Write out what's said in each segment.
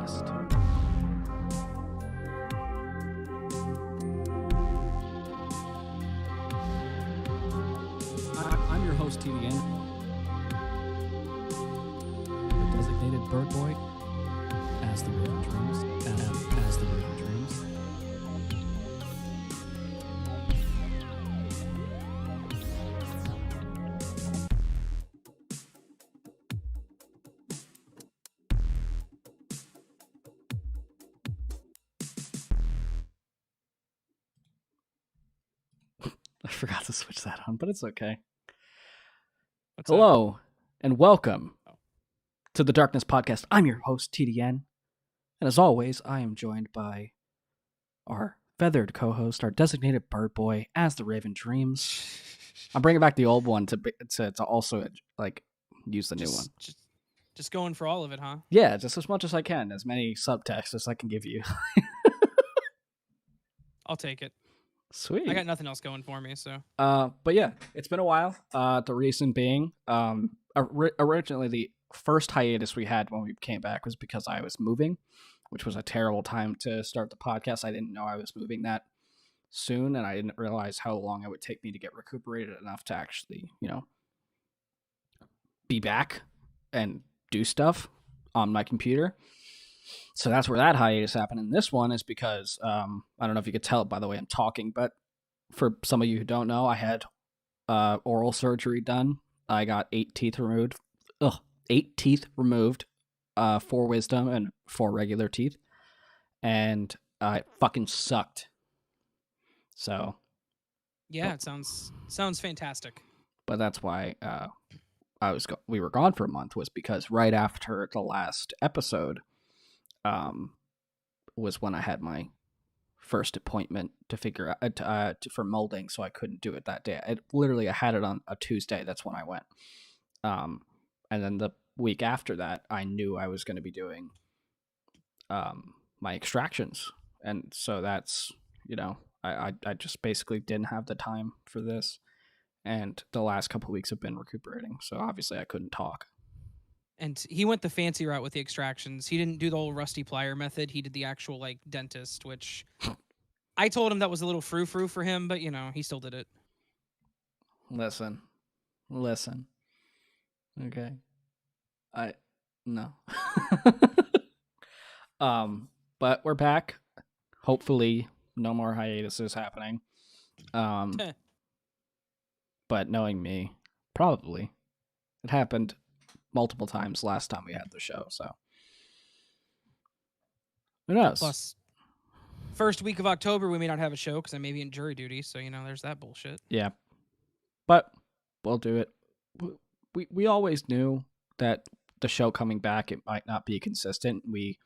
TheDarkNest. I'm your host, TDN, the designated bird boy, as the Raven Dreams, as the Raven Dreams. I forgot to switch that on, but it's okay. What's Hello, and welcome to the TheDarkNest podcast. I'm your host, TDN, and as always, I am joined by our feathered co-host, our designated bird boy, as the Raven Dreams. I'm bringing back the old one to also like use the new one. Just going for all of it, huh? Yeah, just as much as I can, as many subtext as I can give you. I'll take it. Sweet. I got nothing else going for me, so. But yeah, it's been a while. The reason being, originally the first hiatus we had when we came back was because I was moving, which was a terrible time to start the podcast. I didn't know I was moving that soon, and I didn't realize how long it would take me to get recuperated enough to actually, be back and do stuff on my computer. So that's where that hiatus happened. And this one is because, I don't know if you could tell by the way I'm talking, but for some of you who don't know, I had oral surgery done. I got 8 teeth removed. 8 teeth removed, 4 wisdom and 4 regular teeth. And it fucking sucked. So. Yeah, it sounds fantastic. But that's why we were gone for a month, was because right after the last episode, was when I had my first appointment to figure out for molding, so I couldn't do it that day. I had it on a Tuesday. That's when I went. And then the week after that, I knew I was going to be doing my extractions, and so that's I just basically didn't have the time for this, and the last couple of weeks have been recuperating. So obviously I couldn't talk. And he went the fancy route with the extractions. He didn't do the whole rusty plier method. He did the actual dentist, which I told him that was a little frou-frou for him, but he still did it. Listen. Okay. No. But we're back. Hopefully no more hiatuses happening. But knowing me, probably. It happened multiple times last time we had the show, so who knows? Plus, first week of October we may not have a show because I may be in jury duty, so there's that bullshit. Yeah, but we'll do it. We always knew that the show coming back, it might not be consistent. Me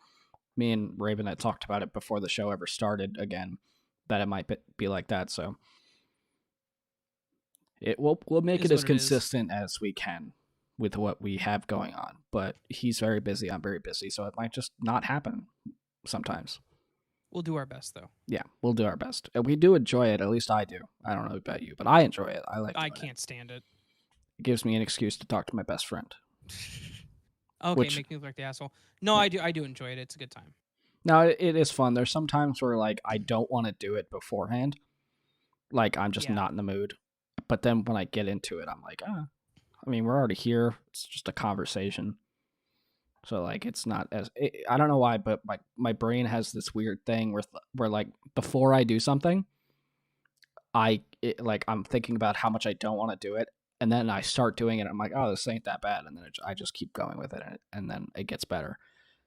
and Raven had talked about it before the show ever started again, that it might be like that. So we'll make it as consistent as we can with what we have going on, but he's very busy, I'm very busy, so it might just not happen sometimes. We'll do our best, though. Yeah, we'll do our best. And we do enjoy it, at least I do. I don't know about you, but I enjoy it. I can't stand it. It gives me an excuse to talk to my best friend. Okay, make me look like the asshole. No, I do enjoy it. It's a good time. No, it is fun. There's some times where I don't want to do it beforehand. I'm just not in the mood. But then when I get into it, I'm like, we're already here. It's just a conversation. So, it's not as... I don't know why, but my brain has this weird thing where before I do something, I'm thinking about how much I don't want to do it. And then I start doing it. I'm like, oh, this ain't that bad. And then I just keep going with it. And then it gets better.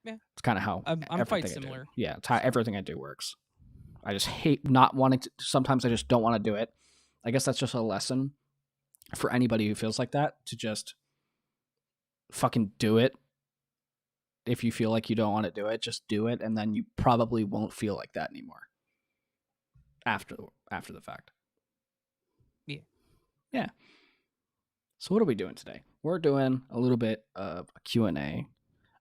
Yeah. It's kind of how I'm quite similar. Yeah, it's how everything I do works. I just hate not wanting to... Sometimes I just don't want to do it. I guess that's just a lesson for anybody who feels like that, to just fucking do it. If you feel like you don't want to do it, just do it, and then you probably won't feel like that anymore after the fact. Yeah. So what are we doing today? We're doing a little bit of a QnA,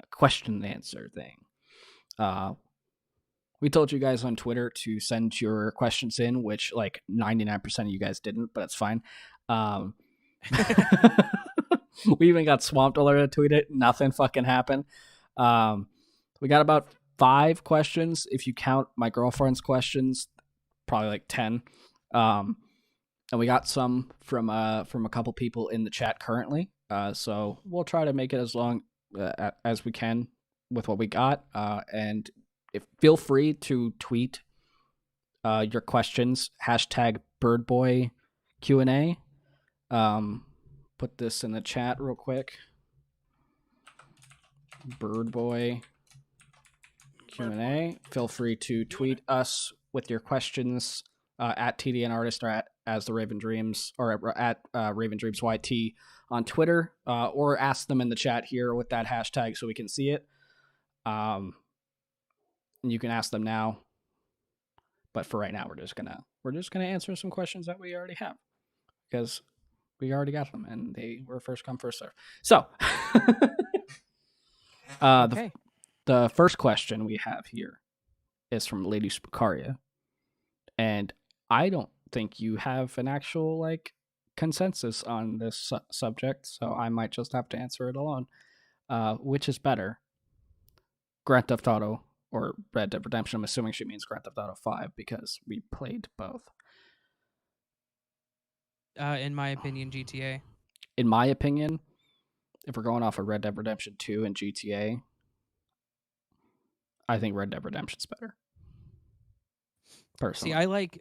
a question and answer thing. We told you guys on Twitter to send your questions in, which 99% of you guys didn't, but it's fine. We even got swamped alert to tweet it. Nothing fucking happened. We got about 5 questions if you count my girlfriend's questions, probably like 10. And we got some from a couple people in the chat currently. So we'll try to make it as long as we can with what we got. And feel free to tweet your questions, #BirdBoy QnA. Put this in the chat real quick. BirdBoy QnA. Feel free to tweet us with your questions at TDN Artist or at As the Raven Dreams or at Raven Dreams YT on Twitter, or ask them in the chat here with that hashtag so we can see it. You can ask them now, but for right now, we're just gonna answer some questions that we already have because we already got them and they were first come first serve. So, Okay. the first question we have here is from Lady Spucaria, and I don't think you have an actual like consensus on this subject, so I might just have to answer it alone. Which is better, Grand Theft Auto or Red Dead Redemption? I'm assuming she means Grand Theft Auto 5 because we played both. In my opinion, GTA. In my opinion, if we're going off of Red Dead Redemption 2 and GTA, I think Red Dead Redemption's better. Personally. See, I like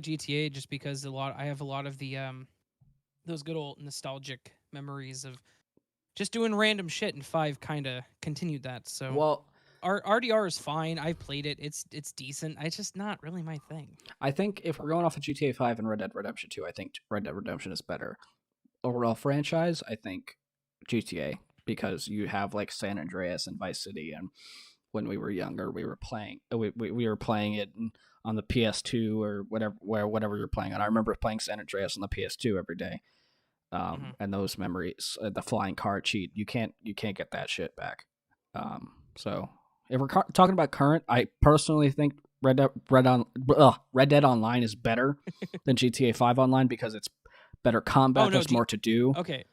GTA just because I have a lot of the those good old nostalgic memories of just doing random shit, and 5 kind of continued that. So well, RDR is fine. I've played it. It's decent. It's just not really my thing. I think if we're going off of GTA 5 and Red Dead Redemption 2, I think Red Dead Redemption is better. Overall franchise, I think GTA, because you have like San Andreas and Vice City, and when we were younger, we were playing it on the PS2 or whatever you're playing on. I remember playing San Andreas on the PS2 every day. And those memories, the flying car cheat, you can't get that shit back. So if we're talking about current, I personally think Red Dead Online is better than GTA 5 Online because it's better combat. There's more to do. Okay,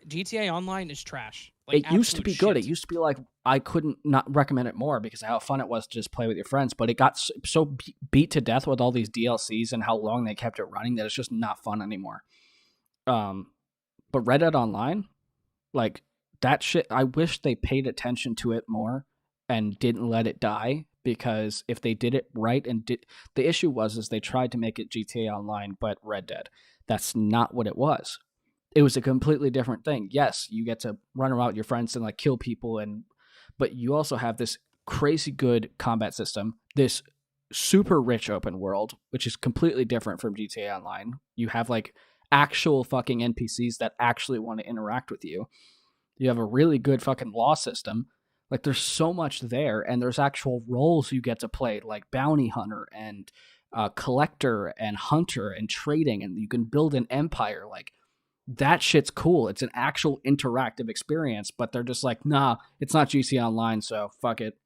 GTA Online is trash. Like, it used to be good. It used to be like I couldn't not recommend it more because of how fun it was to just play with your friends. But it got so beat to death with all these DLCs and how long they kept it running that it's just not fun anymore. But Red Dead Online, like that shit, I wish they paid attention to it more and didn't let it die, because if they did it right the issue was they tried to make it GTA Online but Red Dead. That's not what it was. It was a completely different thing. Yes, you get to run around with your friends and like kill people, but you also have this crazy good combat system, this super rich open world, which is completely different from GTA Online. You have like actual fucking NPCs that actually want to interact with you. You have a really good fucking law system. Like, there's so much there, and there's actual roles you get to play, like bounty hunter and collector and hunter and trading, and you can build an empire. Like, that shit's cool. It's an actual interactive experience, but they're just like, nah, it's not GTA Online, so fuck it.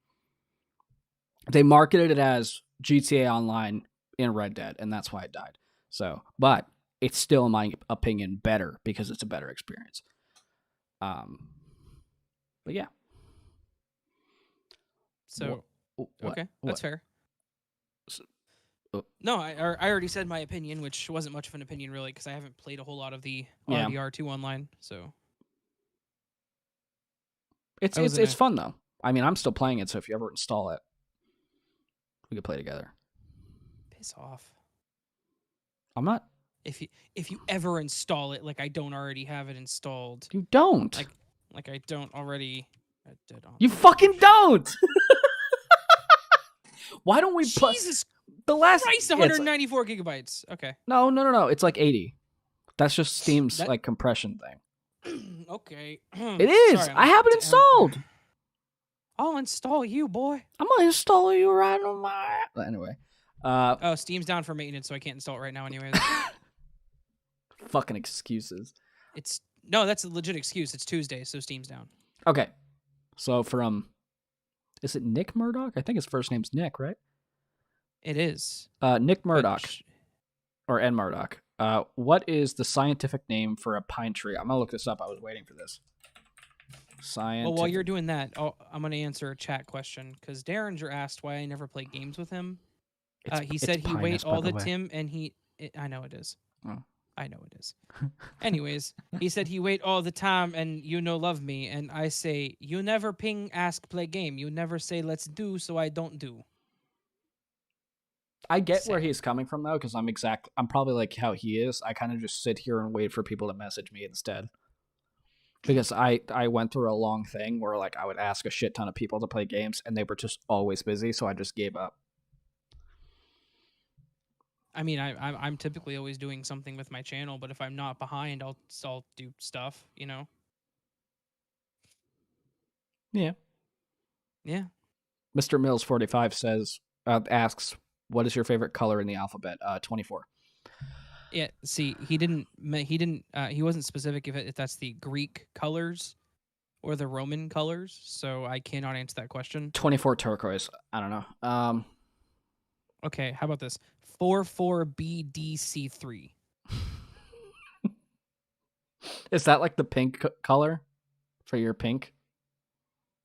They marketed it as GTA Online in Red Dead, and that's why it died. So, but it's still, in my opinion, better because it's a better experience. But yeah. So, okay, that's fair. So, no, I already said my opinion, which wasn't much of an opinion really, because I haven't played a whole lot of the RDR2 online. So it's fun though. I mean, I'm still playing it, so if you ever install it, we could play together. Piss off. I'm not. If you ever install it, like I don't already have it installed. You don't. Like I don't already. You fucking don't. Why don't we play? Jesus the last Christ, 194 gigabytes. Okay. No. It's like 80. That's just Steam's like compression thing. Okay. It is. Sorry, I have it installed. I'll install you, boy. I'm gonna install you right on my. But anyway. Steam's down for maintenance, so I can't install it right now. Anyways. Fucking excuses. That's a legit excuse. It's Tuesday, so Steam's down. Okay. So is it Nick Murdoch? I think his first name's Nick, right? It is. Nick Murdoch. Or N. Murdoch. What is the scientific name for a pine tree? I'm going to look this up. I was waiting for this. Scientific. Well, while you're doing that, I'm going to answer a chat question because Derringer asked why I never play games with him. He said he wait all the time, and I know it is. Oh. I know it is. Anyways, he said he wait all the time, and love me, and I say you never ping ask play game. You never say let's do, so I don't do. I get where he's coming from though, because I'm probably like how he is. I kind of just sit here and wait for people to message me instead. Because I went through a long thing where like I would ask a shit ton of people to play games and they were just always busy, so I just gave up. I mean, I'm typically always doing something with my channel, but if I'm not behind, I'll do stuff, Yeah. Yeah. Mr. Mills 45 asks, what is your favorite color in the alphabet? 24. Yeah. See, he wasn't specific if that's the Greek colors or the Roman colors, so I cannot answer that question. 24 turquoise. I don't know. Okay, how about this? 44BDC3. Is that like the pink color for your pink?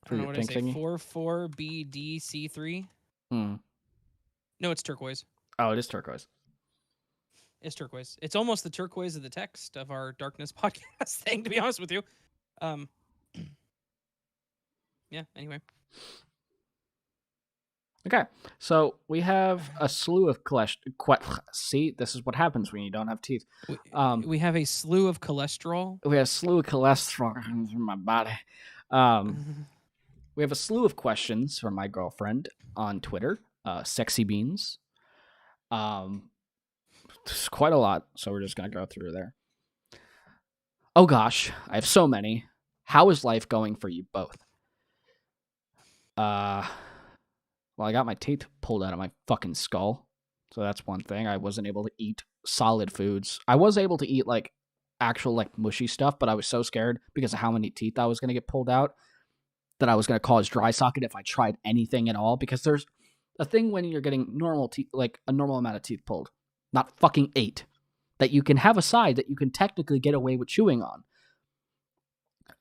I don't know what I say. 44BDC3. No, it's turquoise. Oh, it is turquoise. It's turquoise. It's almost the turquoise of the text of our Darkness podcast thing, to be honest with you. Yeah, anyway. Okay, so we have a slew of See, this is what happens when you don't have teeth. We have a slew of cholesterol. We have a slew of cholesterol in my body. We have a slew of questions from my girlfriend on Twitter, Sexy Beans. There's quite a lot, so we're just going to go through there. Oh gosh, I have so many. How is life going for you both? Well, I got my teeth pulled out of my fucking skull, so that's one thing. I wasn't able to eat solid foods. I was able to eat like actual like mushy stuff, but I was so scared because of how many teeth I was going to get pulled out that I was going to cause dry socket if I tried anything at all, because there's a thing when you're getting normal teeth, like a normal amount of teeth pulled, not fucking 8, that you can have a side that you can technically get away with chewing on.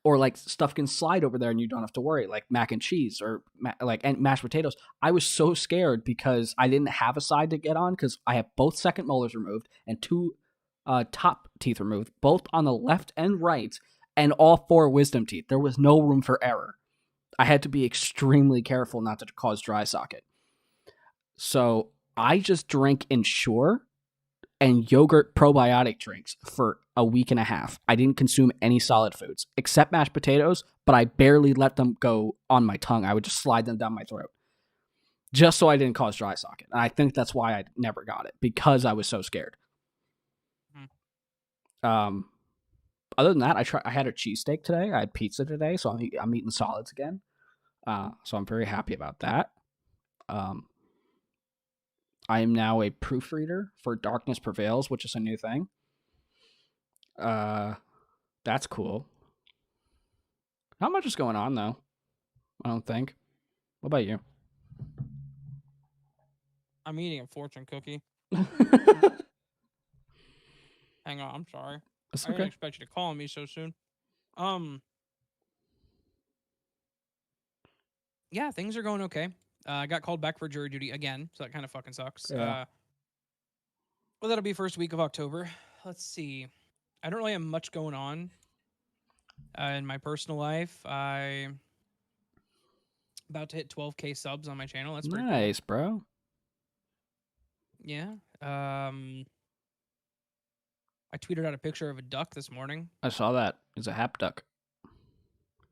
Or like stuff can slide over there and you don't have to worry, like mac and cheese or and mashed potatoes. I was so scared because I didn't have a side to get on because I have both second molars removed and 2 top teeth removed, both on the left and right, and all 4 wisdom teeth. There was no room for error. I had to be extremely careful not to cause dry socket. So I just drank Ensure and yogurt probiotic drinks for a week and a half. I didn't consume any solid foods except mashed potatoes, but I barely let them go on my tongue. I would just slide them down my throat just so I didn't cause dry socket. And I think that's why I never got it, because I was so scared. Other than that, I had a cheesesteak today. I had pizza today, so I'm eating solids again. So I'm very happy about that. I am now a proofreader for Darkness Prevails, which is a new thing. That's cool. Not much is going on, though. I don't think. What about you? I'm eating a fortune cookie. Hang on, I'm sorry. That's I didn't expect you to call me so soon. Yeah, things are going okay. I got called back for jury duty again, so that kind of fucking sucks. Yeah. Well, that'll be first week of October. Let's see. I don't really have much going on in my personal life. I'm about to hit 12K subs on my channel. That's pretty nice, cool. Bro. Yeah. I tweeted out a picture of a duck this morning. I saw that. It's a happy duck.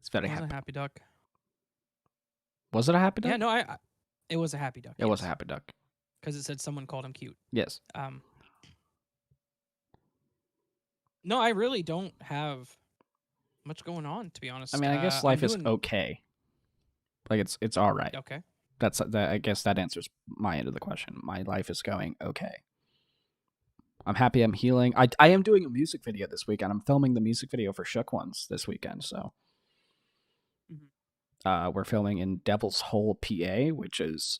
It's very happy. It was a happy duck. Was it a happy duck? Yeah, no, it was a happy duck. It was a happy duck. Because it said someone called him cute. Yes. No, I really don't have much going on, to be honest. I mean, I guess life is okay. Like it's all right. Okay. I guess that answers my end of the question. My life is going okay. I'm happy. I'm healing. I am doing a music video this weekend. I'm filming the music video for Shook Ones this weekend. So we're filming in Devil's Hole, PA, which is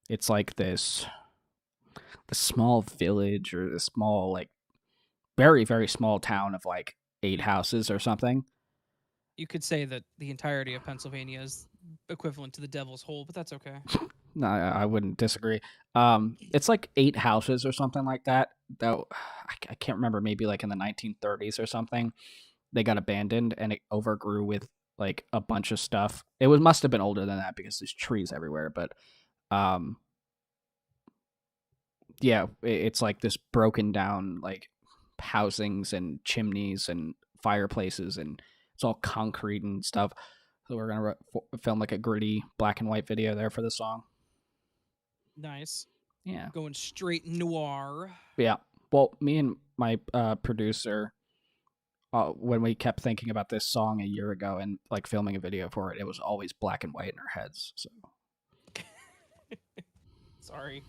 it's like the small village or the small, like very, very small town of like 8 houses or something. You could say that the entirety of Pennsylvania is equivalent to the Devil's Hole, but that's okay. No, I wouldn't disagree. It's like 8 houses or something like that. Though I can't remember. Maybe like in the 1930s or something, they got abandoned and it overgrew with like a bunch of stuff. It must have been older than that because there's trees everywhere. But um, yeah, it's like this broken down like housings and chimneys and fireplaces, and it's all concrete and stuff. So we're gonna film like a gritty black and white video there for the song. Nice. Yeah. Going straight noir. Yeah. Well, me and my producer, when we kept thinking about this song a year ago and like filming a video for it, it was always black and white in our heads. So. Sorry.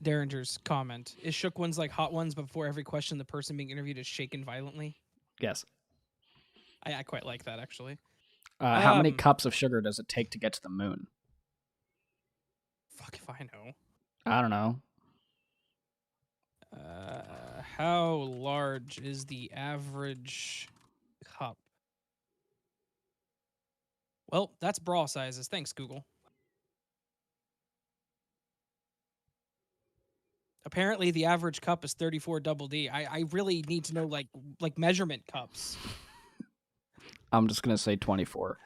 Derringer's comment. Is Shook Ones like hot ones, but before every question, the person being interviewed is shaken violently? Yes. I quite like that, actually. How many cups of sugar does it take to get to the moon? Fuck if I know. I don't know. How large is the average cup? Well, that's bra sizes. Thanks, Google. Apparently, the average cup is 34 double D. I really need to know like measurement cups. I'm just gonna say 24.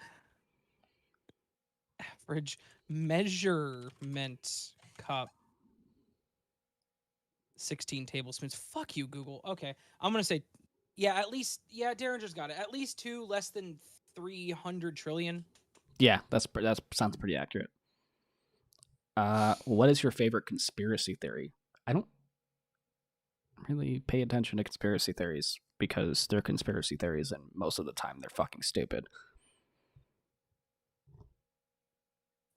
Average measurement cup. 16 tablespoons. Fuck you, Google. Okay, I'm gonna say, yeah, at least, yeah, Derringer's got it. At least 2 less than 300 trillion. Yeah, that sounds pretty accurate. What is your favorite conspiracy theory? I don't really pay attention to conspiracy theories because they're conspiracy theories, and most of the time they're fucking stupid.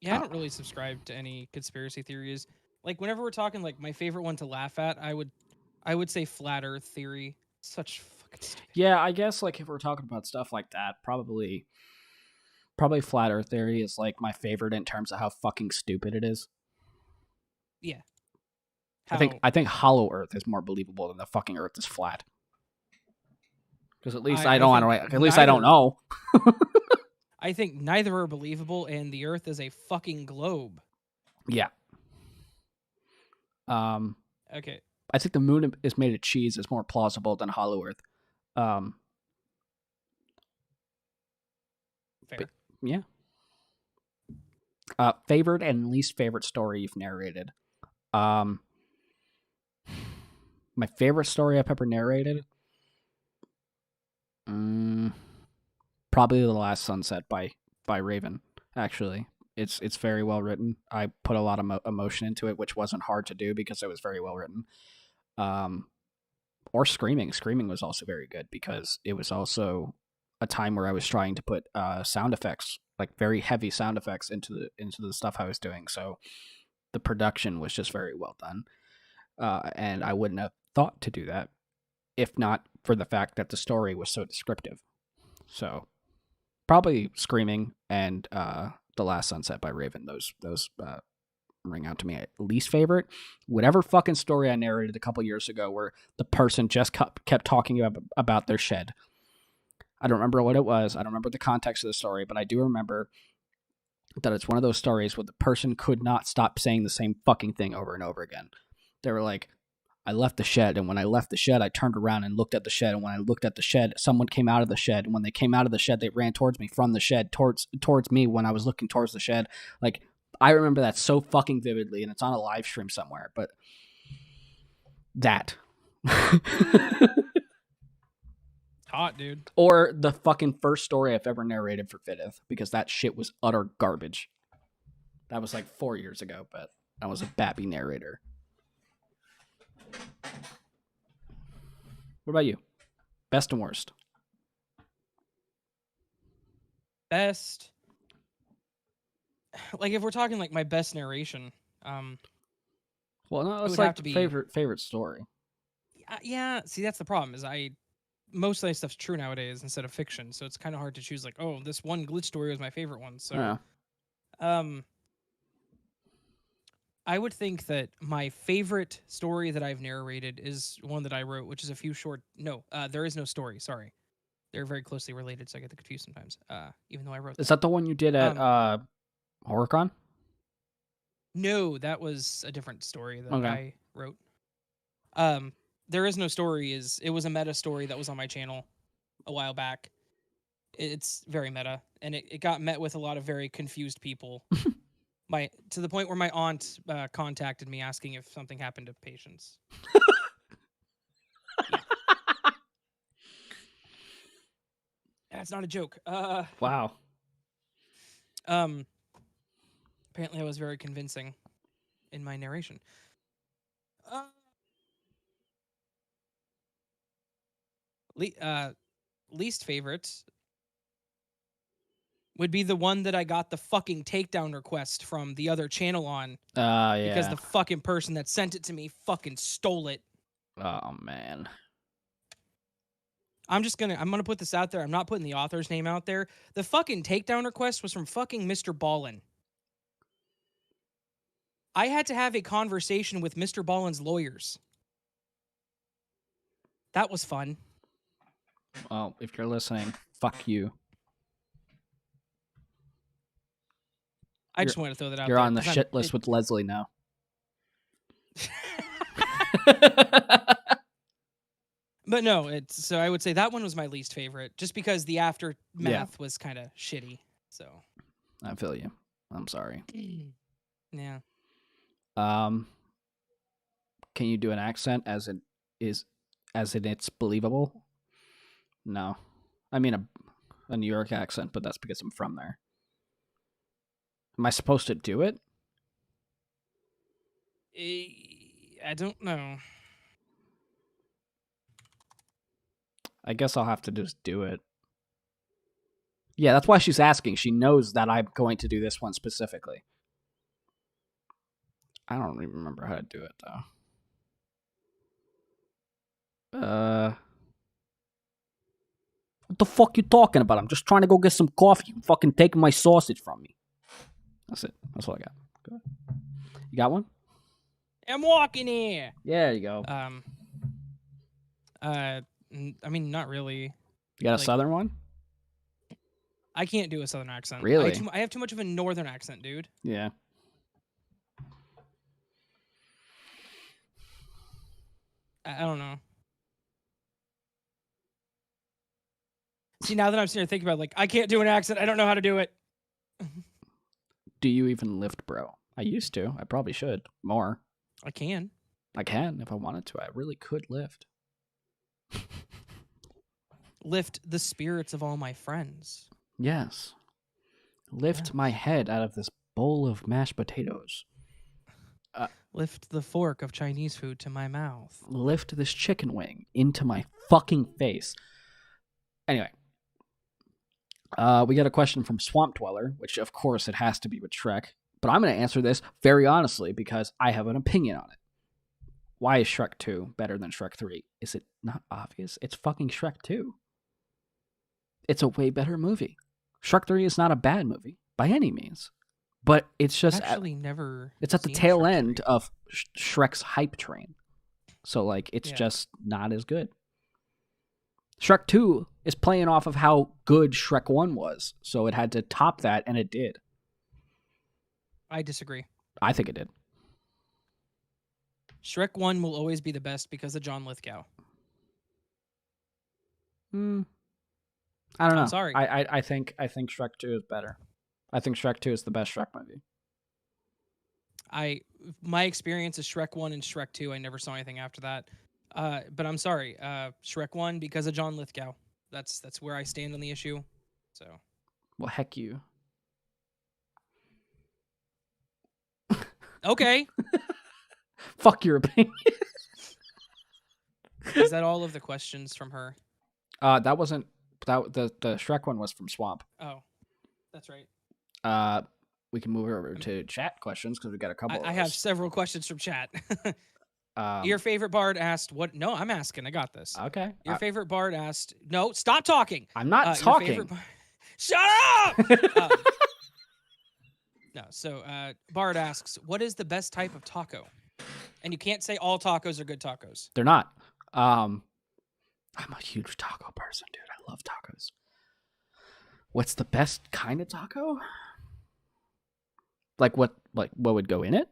Yeah, I don't really subscribe to any conspiracy theories. Like whenever we're talking like my favorite one to laugh at, I would say flat Earth theory. Such fucking stupid. Yeah, I guess like if we're talking about stuff like that, probably flat Earth theory is like my favorite in terms of how fucking stupid it is. Yeah. I think Hollow Earth is more believable than the fucking Earth is flat. Because at least I don't know. I think neither are believable, and the Earth is a fucking globe. Yeah. Okay. I think the moon is made of cheese is more plausible than Hollow Earth. Fair. But, yeah. Favorite and least favorite story you've narrated. My favorite story I've ever narrated. Probably The Last Sunset by Raven. Actually, it's very well written. I put a lot of emotion into it, which wasn't hard to do because it was very well written. Or Screaming. Screaming was also very good because it was also a time where I was trying to put sound effects, like very heavy sound effects, into the stuff I was doing. So the production was just very well done, and I wouldn't have thought to do that if not for the fact that the story was so descriptive. So probably Screaming and The Last Sunset by Raven. Those ring out to me. At least favorite, whatever fucking story I narrated a couple years ago where the person just kept talking about their shed. I don't remember what it was. I don't remember the context of the story, but I do remember that it's one of those stories where the person could not stop saying the same fucking thing over and over again. They were like, I left the shed, and when I left the shed, I turned around and looked at the shed, and when I looked at the shed, someone came out of the shed, and when they came out of the shed, they ran towards me from the shed, towards me when I was looking towards the shed. Like, I remember that so fucking vividly, and it's on a live stream somewhere, but that. Hot, dude. Or the fucking first story I've ever narrated for Fidith, because that shit was utter garbage. That was like 4 years ago, but I was a babby narrator. What about you? Best and worst? Best. Like if we're talking like my best narration, well, no, it's like favorite story. Yeah, see that's the problem is most of my stuff's true nowadays instead of fiction, so it's kind of hard to choose like, oh, this one glitch story was my favorite one. So I would think that my favorite story that I've narrated is one that I wrote, which is There Is No Story, sorry. They're very closely related, so I get confused sometimes. Even though I wrote. Is that the one you did at HorrorCon? No, that was a different story that Okay. I wrote. There is no story. It was a meta story that was on my channel a while back. It's very meta, and it got met with a lot of very confused people. To the point where my aunt contacted me asking if something happened to patients. Yeah. That's not a joke. Wow. Apparently I was very convincing in my narration. Least favorite would be the one that I got the fucking takedown request from the other channel on. Yeah. Because the fucking person that sent it to me fucking stole it. Oh, man. I'm gonna put this out there. I'm not putting the author's name out there. The fucking takedown request was from fucking Mr. Ballin. I had to have a conversation with Mr. Ballin's lawyers. That was fun. Well, if you're listening, fuck you. I just want to throw that out there. You're on the shit list with Leslie now. But no, so I would say that one was my least favorite, just because the aftermath was kind of shitty. So I feel you. I'm sorry. Yeah. Can you do an accent as in it's believable? No, I mean a New York accent, but that's because I'm from there. Am I supposed to do it? I don't know. I guess I'll have to just do it. Yeah, that's why she's asking. She knows that I'm going to do this one specifically. I don't even remember how to do it, though. What the fuck you talking about? I'm just trying to go get some coffee. You fucking taking my sausage from me. That's it. That's what I got. Good. You got one? I'm walking here. Yeah, there you go. I mean, not really. You got a southern one? I can't do a southern accent. Really? I have too much of a northern accent, dude. Yeah. I don't know. See, now that I'm sitting here thinking about it, like, I can't do an accent. I don't know how to do it. Do you even lift, bro? I used to. I probably should. More. I can. I can if I wanted to. I really could lift. Lift the spirits of all my friends. Yes. Lift my head out of this bowl of mashed potatoes. Lift the fork of Chinese food to my mouth. Lift this chicken wing into my fucking face. Anyway. We got a question from Swamp Dweller, which of course it has to be with Shrek. But I'm going to answer this very honestly because I have an opinion on it. Why is Shrek 2 better than Shrek 3? Is it not obvious? It's fucking Shrek 2. It's a way better movie. Shrek 3 is not a bad movie by any means. But it's just... It's at the tail end of Shrek's hype train. So, like, it's just not as good. Shrek 2 is playing off of how good Shrek 1 was. So it had to top that, and it did. I disagree. I think it did. Shrek 1 will always be the best because of John Lithgow. I don't know. I'm sorry. I think Shrek 2 is better. I think Shrek 2 is the best Shrek movie. My experience is Shrek 1 and Shrek 2. I never saw anything after that. But I'm sorry. Shrek 1 because of John Lithgow. That's where I stand on the issue. So. Well, heck you. Okay. Fuck your opinion. Is that all of the questions from her? That wasn't the Shrek one was from Swamp. Oh, that's right. We can move over to chat questions because we got a couple. I have several questions from chat. Your favorite bard asked what? No, I'm asking. I got this. Okay. Your favorite bard asked. No, stop talking. I'm not talking. Shut up. No. So Bard asks, what is the best type of taco? And you can't say all tacos are good tacos. They're not. I'm a huge taco person, dude. I love tacos. What's the best kind of taco? Like what would go in it?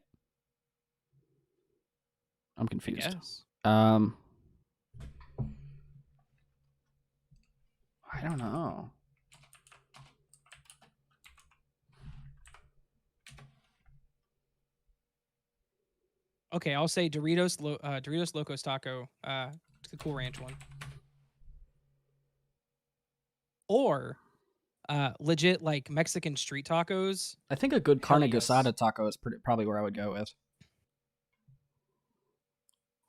I'm confused. Yes. I don't know. Okay, I'll say Doritos Locos Taco, the Cool Ranch one. Or legit like Mexican street tacos. I think a good Hell carne yes. asada taco is probably where I would go with.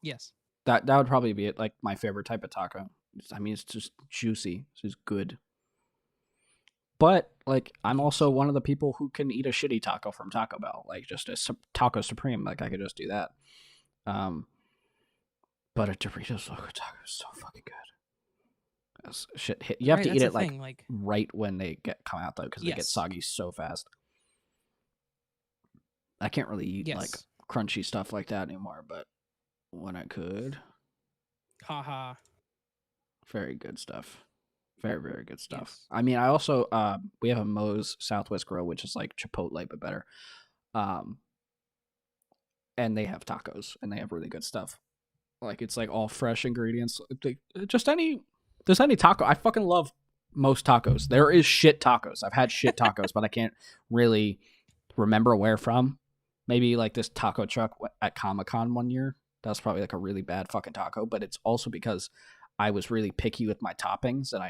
Yes. That would probably be it. Like my favorite type of taco. I mean, it's just juicy. It's just good. But like, I'm also one of the people who can eat a shitty taco from Taco Bell, like just a taco supreme. Like I could just do that. But a Doritos Loco Taco is so fucking good. That's shit. You have to eat it like right when they come out though, because they get soggy so fast. I can't really eat like crunchy stuff like that anymore, but when I could, haha, very good stuff. Very, very good stuff. Yes. I mean, I also we have a Moe's Southwest Grill, which is like Chipotle but better. And they have tacos, and they have really good stuff. Like it's like all fresh ingredients. Just any taco. I fucking love most tacos. There is shit tacos. I've had shit tacos, but I can't really remember where from. Maybe like this taco truck at Comic-Con one year. That was probably like a really bad fucking taco, but it's also because I was really picky with my toppings, and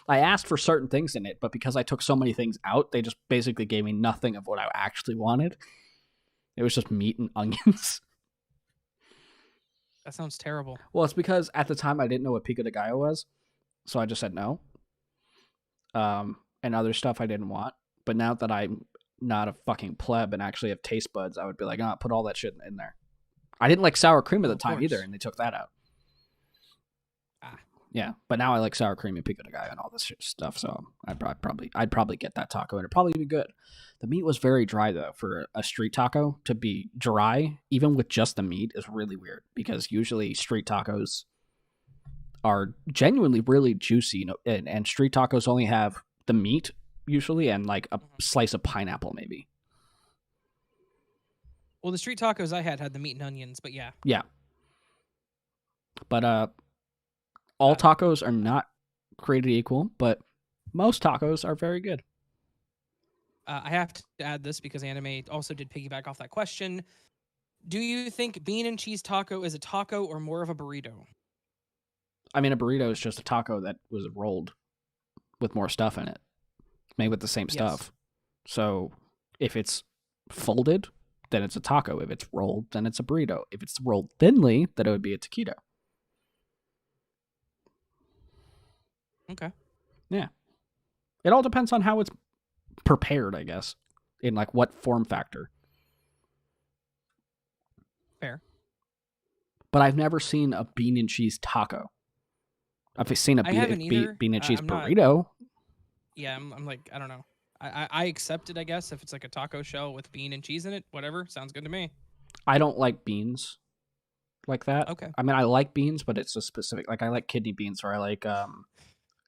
I asked for certain things in it, but because I took so many things out, they just basically gave me nothing of what I actually wanted. It was just meat and onions. That sounds terrible. Well, it's because at the time I didn't know what pico de gallo was, so I just said no. And other stuff I didn't want. But now that I'm not a fucking pleb and actually have taste buds, I would be like, put all that shit in there. I didn't like sour cream at the time either, and they took that out. Yeah, but now I like sour cream and pico de gallo and all this stuff, so I'd probably get that taco, and it'd probably be good. The meat was very dry though. For a street taco to be dry, even with just the meat, is really weird because usually street tacos are genuinely really juicy, and street tacos only have the meat usually and like a slice of pineapple maybe. Well, the street tacos I had the meat and onions, but yeah. Yeah. But all tacos are not created equal, but most tacos are very good. I have to add this because anime also did piggyback off that question. Do you think bean and cheese taco is a taco or more of a burrito? I mean, a burrito is just a taco that was rolled with more stuff in it, made with the same stuff. So if it's folded, then it's a taco. If it's rolled, then it's a burrito. If it's rolled thinly, then it would be a taquito. Okay. Yeah. It all depends on how it's prepared, I guess, in like what form factor. Fair. But I've never seen a bean and cheese taco. I've seen a bean and cheese burrito. Yeah, I'm like, I don't know. I accept it, I guess, if it's like a taco shell with bean and cheese in it. Whatever. Sounds good to me. I don't like beans like that. Okay. I mean, I like beans, but it's a specific... Like, I like kidney beans, or I like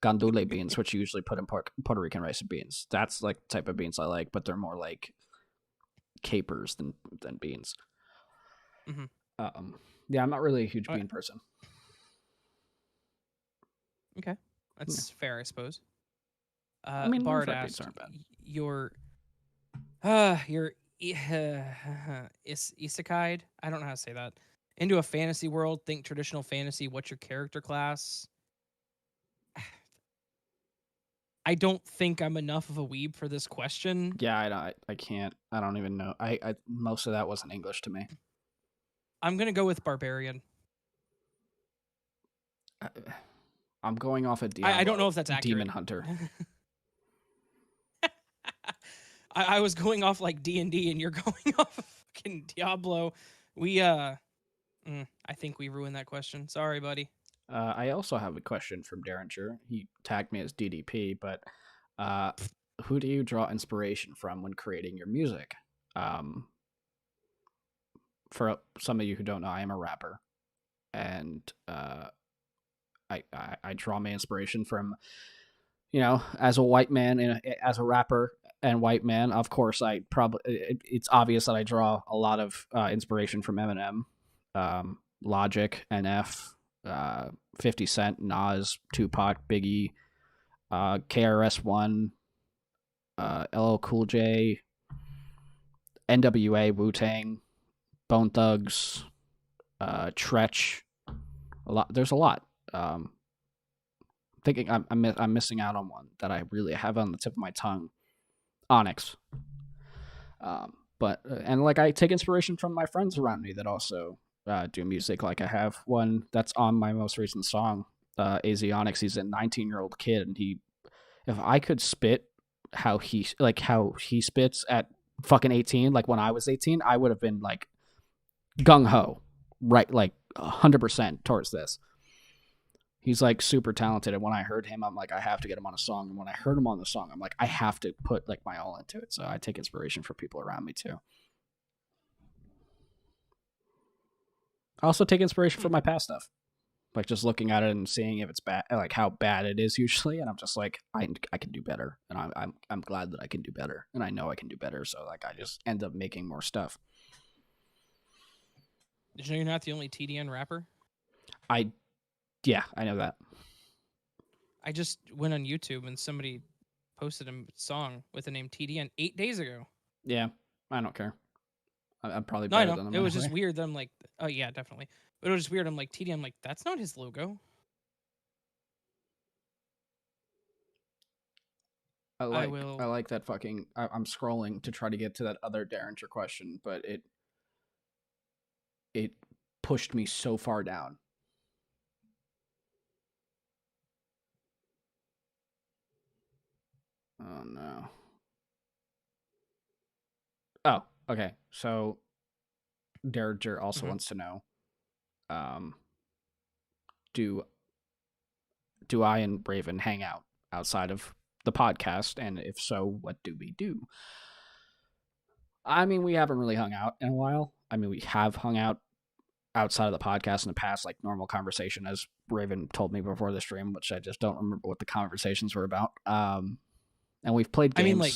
gandule beans, which you usually put in Puerto Rican rice and beans. That's like the type of beans I like, but they're more like capers than beans. Mm-hmm. Yeah, I'm not really a huge bean person. Okay, that's fair, I suppose. I mean, Bard asked, aren't bad. Your isekai, I don't know how to say that, into a fantasy world. Think traditional fantasy. What's your character class? I don't think I'm enough of a weeb for this question. Yeah, I can't. I don't even know. I most of that wasn't English to me. I'm gonna go with barbarian. I'm going off a Diablo. I don't know if that's accurate. Demon Hunter. I was going off like D&D, and you're going off of fucking Diablo. I think we ruined that question. Sorry, buddy. I also have a question from Derringer. He tagged me as DDP, but who do you draw inspiration from when creating your music? For some of you who don't know, I am a rapper, and I draw my inspiration from, as a white man and as a rapper and white man, of course, it's obvious that I draw a lot of inspiration from Eminem, Logic, NF, 50 Cent, Nas, Tupac, Biggie, KRS-One, LL Cool J, NWA, Wu-Tang, Bone Thugs, Tretch. There's a lot. Thinking I'm missing out on one that I really have on the tip of my tongue. Onyx. But I take inspiration from my friends around me that also do music. Like I have one that's on my most recent song, AZ Onyx. He's a 19-year-old kid, and if I could spit how he spits at fucking 18, like when I was 18, I would have been like gung ho, right, like 100% towards this. He's like super talented, and when I heard him, I'm like, I have to get him on a song. And when I heard him on the song, I'm like, I have to put like my all into it. So I take inspiration from people around me too. I also take inspiration from my past stuff, like just looking at it and seeing if it's bad, like how bad it is usually, and I'm just like, I can do better, and I'm glad that I can do better, and I know I can do better. So like, I just end up making more stuff. Did you know you're not the only TDN rapper? Yeah, I know that. I just went on YouTube and somebody posted a song with the name TDN 8 days ago. Yeah, I don't care. I'm probably better than them. It was just weird that I'm like, oh yeah, definitely. But it was just weird. I'm like, TDN, I'm like, that's not his logo. I like that fucking. I'm scrolling to try to get to that other Derringer question, but it pushed me so far down. Oh no. Oh, okay. So Derringer also wants to know, do I and Raven hang out outside of the podcast, and if so, what do we do? I mean, we haven't really hung out in a while. I mean, we have hung out outside of the podcast in the past, like normal conversation, as Raven told me before the stream, which I just don't remember what the conversations were about. And we've played games. I mean, like,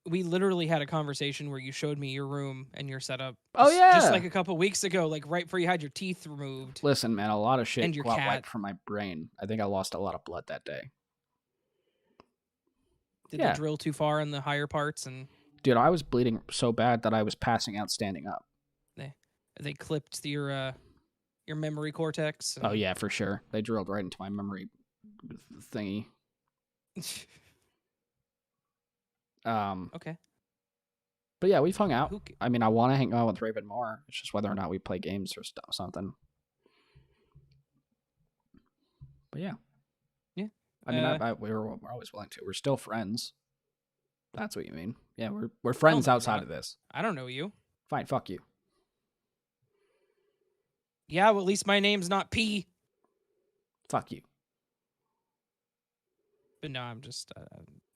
we literally had a conversation where you showed me your room and your setup. Oh yeah, just like a couple weeks ago, like right before you had your teeth removed. Listen, man, a lot of shit got wiped from my brain. I think I lost a lot of blood that day. Did they drill too far in the higher parts? And dude, I was bleeding so bad that I was passing out standing up. They clipped your memory cortex. Oh yeah, for sure. They drilled right into my memory thingy. Okay. But yeah, we've hung out. I mean, I want to hang out with Raven more. It's just whether or not we play games or something. But yeah. Yeah. I mean, we're always willing to. We're still friends. That's what you mean. Yeah, we're friends outside of this. I don't know you. Fine, fuck you. Yeah, well, at least my name's not P. Fuck you. But no, I'm just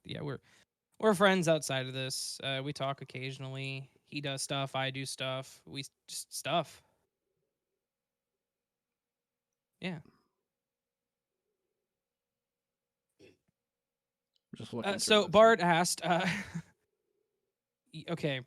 yeah, we're friends outside of this. We talk occasionally. He does stuff, I do stuff. We just stuff. Yeah. Just looking so Bart asked, okay.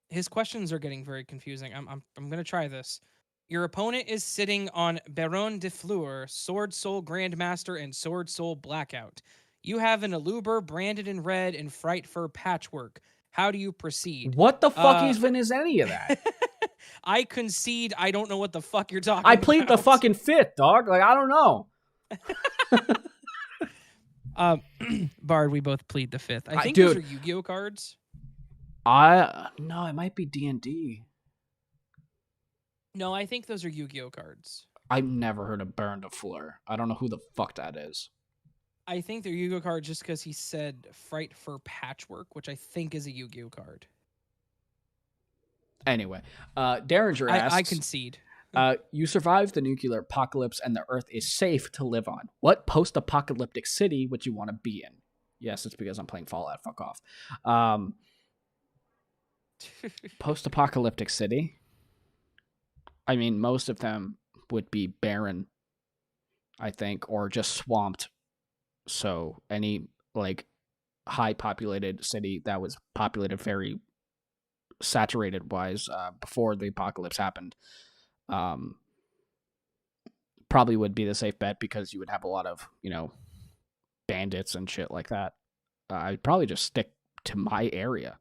His questions are getting very confusing. I'm gonna try this. Your opponent is sitting on Baron de Fleur, Sword Soul Grandmaster, and Sword Soul Blackout. You have an Aluber branded in red and Fright Fur Patchwork. How do you proceed? What the fuck even is any of that? I concede I don't know what the fuck you're talking about. I plead the fucking fifth, dog. Like, I don't know. Bard, we both plead the fifth. I think those are Yu-Gi-Oh cards. No, it might be D&D. No, I think those are Yu-Gi-Oh cards. I've never heard of Baron de Fleur. I don't know who the fuck that is. I think they're Yu-Gi-Oh cards just because he said Fright Fur Patchwork, which I think is a Yu-Gi-Oh card. Anyway, Derringer asks... I concede. You survived the nuclear apocalypse and the Earth is safe to live on. What post-apocalyptic city would you want to be in? Yes, it's because I'm playing Fallout. Fuck off. Post-apocalyptic city? I mean, most of them would be barren. I think, or just swamped. So any like high populated city that was populated very saturated wise before the apocalypse happened um, probably would be the safe bet because you would have a lot of, bandits and shit like that. I'd probably just stick to my area.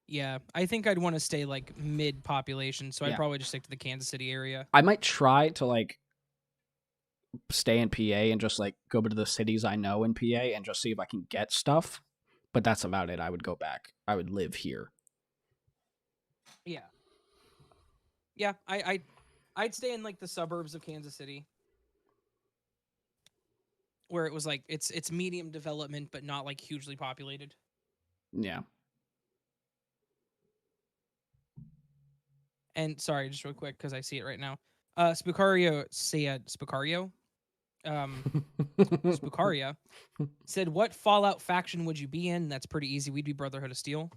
Yeah, I think I'd want to stay like mid population, so I'd probably just stick to the Kansas City area. I might try to like stay in PA and just like go to the cities I know in PA and just see if I can get stuff. But that's about it. I would go back. I would live here. Yeah. Yeah, I'd stay in like the suburbs of Kansas City, where it was like it's medium development but not like hugely populated. Yeah. And sorry, just real quick because I see it right now. Spucario said Spucaria said, "What Fallout faction would you be in?" That's pretty easy. We'd be Brotherhood of Steel.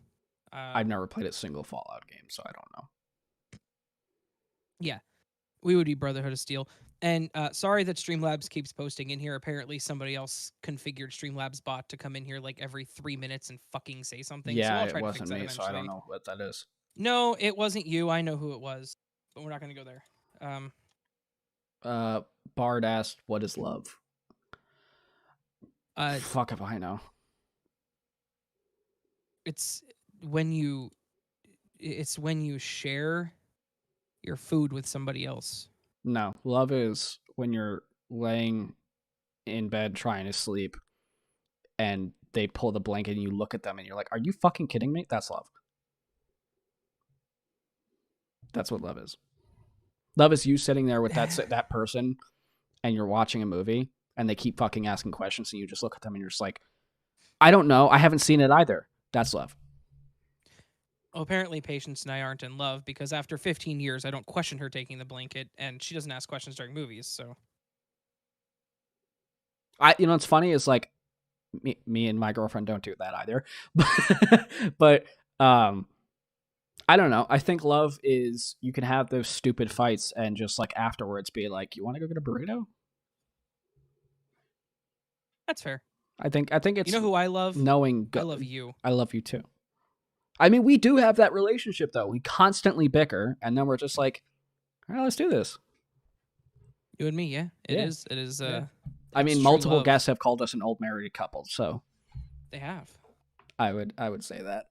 I've never played a single Fallout game, so I don't know. Yeah, we would be Brotherhood of Steel. And sorry that Streamlabs keeps posting in here. Apparently, somebody else configured Streamlabs bot to come in here like every 3 minutes and fucking say something. Yeah, so I'll try it to fix wasn't that me, eventually. so I don't know what that is. No, it wasn't you. I know who it was, but we're not going to go there. Bard asked, "What is love?" Fuck if I know. It's when you share your food with somebody else. No, love is when you're laying in bed trying to sleep and they pull the blanket and you look at them and you're like, "Are you fucking kidding me?" That's love. That's what love is. Love is you sitting there with that person and you're watching a movie and they keep fucking asking questions and you just look at them and you're just like, "I don't know. I haven't seen it either." That's love. Well, apparently Patience and I aren't in love because after 15 years, I don't question her taking the blanket and she doesn't ask questions during movies, so. What's funny is like me and my girlfriend don't do that either. But I don't know. I think love is you can have those stupid fights and just like afterwards be like, "You want to go get a burrito?" That's fair. I think it's, you know who I love? Knowing I love you. I love you too. I mean, we do have that relationship though. We constantly bicker and then we're just like, "All right, let's do this." You and me, yeah. It is. Yeah. I mean, multiple guests have called us an old married couple, so they have. I would say that.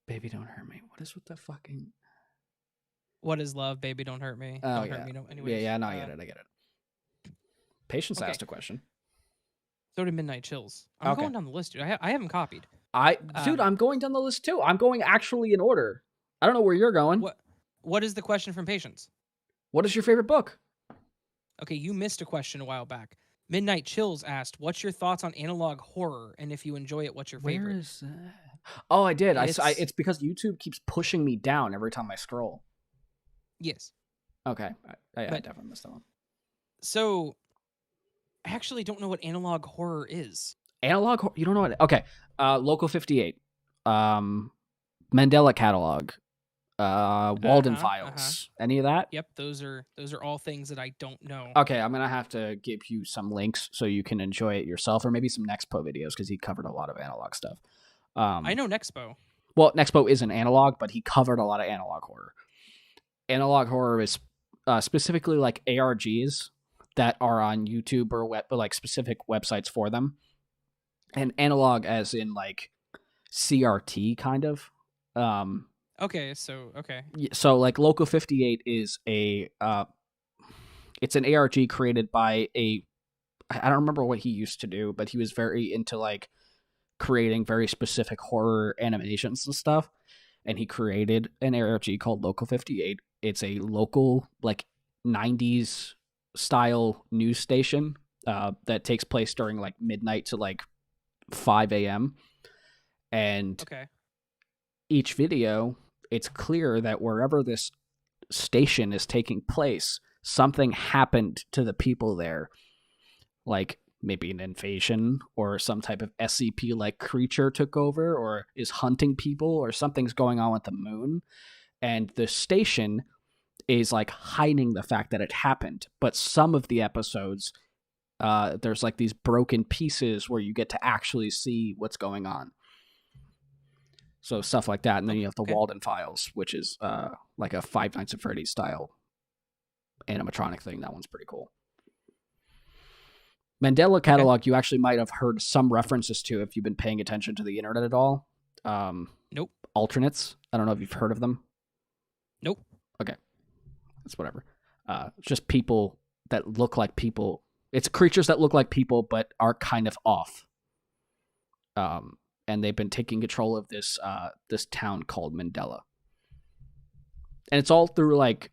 Baby, don't hurt me. What is with the fucking? What is love, baby? Don't hurt me. Oh, don't hurt me. No. Anyways, yeah. No, I get it. Patience asked a question. So did Midnight Chills. I'm going down the list, dude. I haven't copied. Dude, I'm going down the list too. I'm going actually in order. I don't know where you're going. What is the question from Patience? What is your favorite book? Okay, you missed a question a while back. Midnight Chills asked, "What's your thoughts on analog horror? And if you enjoy it, what's your favorite?" Where is that? Oh, I did. It's because YouTube keeps pushing me down every time I scroll. Yes. Okay. I definitely missed that one. So, I actually don't know what analog horror is. Analog horror? You don't know what? Okay. Local 58. Mandela Catalog. Walden Files. Any of that? Yep, those are all things that I don't know. Okay, I'm gonna have to give you some links so you can enjoy it yourself, or maybe some Nexpo videos because he covered a lot of analog stuff. I know Nexpo. Well, Nexpo isn't analog, but he covered a lot of analog horror. Analog horror is specifically like ARGs that are on YouTube or like specific websites for them, and analog as in like CRT kind of. Okay, so okay. So like Local 58 is it's an ARG created by I don't remember what he used to do, but he was very into like creating very specific horror animations and stuff. And he created an ARG called Local 58. It's a local like 90s style news station that takes place during like midnight to like 5 a.m. And each video, it's clear that wherever this station is taking place, something happened to the people there. Like maybe an invasion or some type of SCP-like creature took over or is hunting people or something's going on with the moon. and the station is like hiding the fact that it happened. But some of the episodes, there's like these broken pieces where you get to actually see what's going on. So stuff like that. And then you have the Walden Files, which is like a Five Nights at Freddy's style animatronic thing. That one's pretty cool. Mandela Catalog, you actually might have heard some references to if you've been paying attention to the internet at all. Nope. Alternates. I don't know if you've heard of them. Nope. Okay. That's whatever. Just people that look like people. It's creatures that look like people but are kind of off. And they've been taking control of this town called Mandela. And it's all through like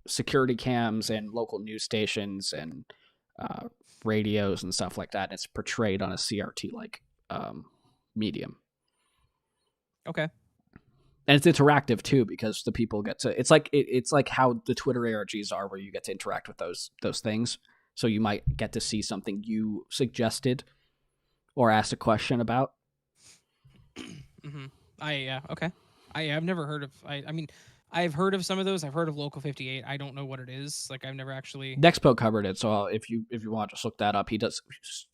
security cams and local news stations and radios and stuff like that. It's portrayed on a CRT like medium. Okay. And it's interactive too because the people get to. It's like how the Twitter ARGs are, where you get to interact with those things. So you might get to see something you suggested or asked a question about. Mm-hmm. Okay. I've never heard of. I mean, I've heard of some of those. I've heard of Local 58. I don't know what it is. Like I've never actually. Nexpo covered it, so if you want to just look that up, he does.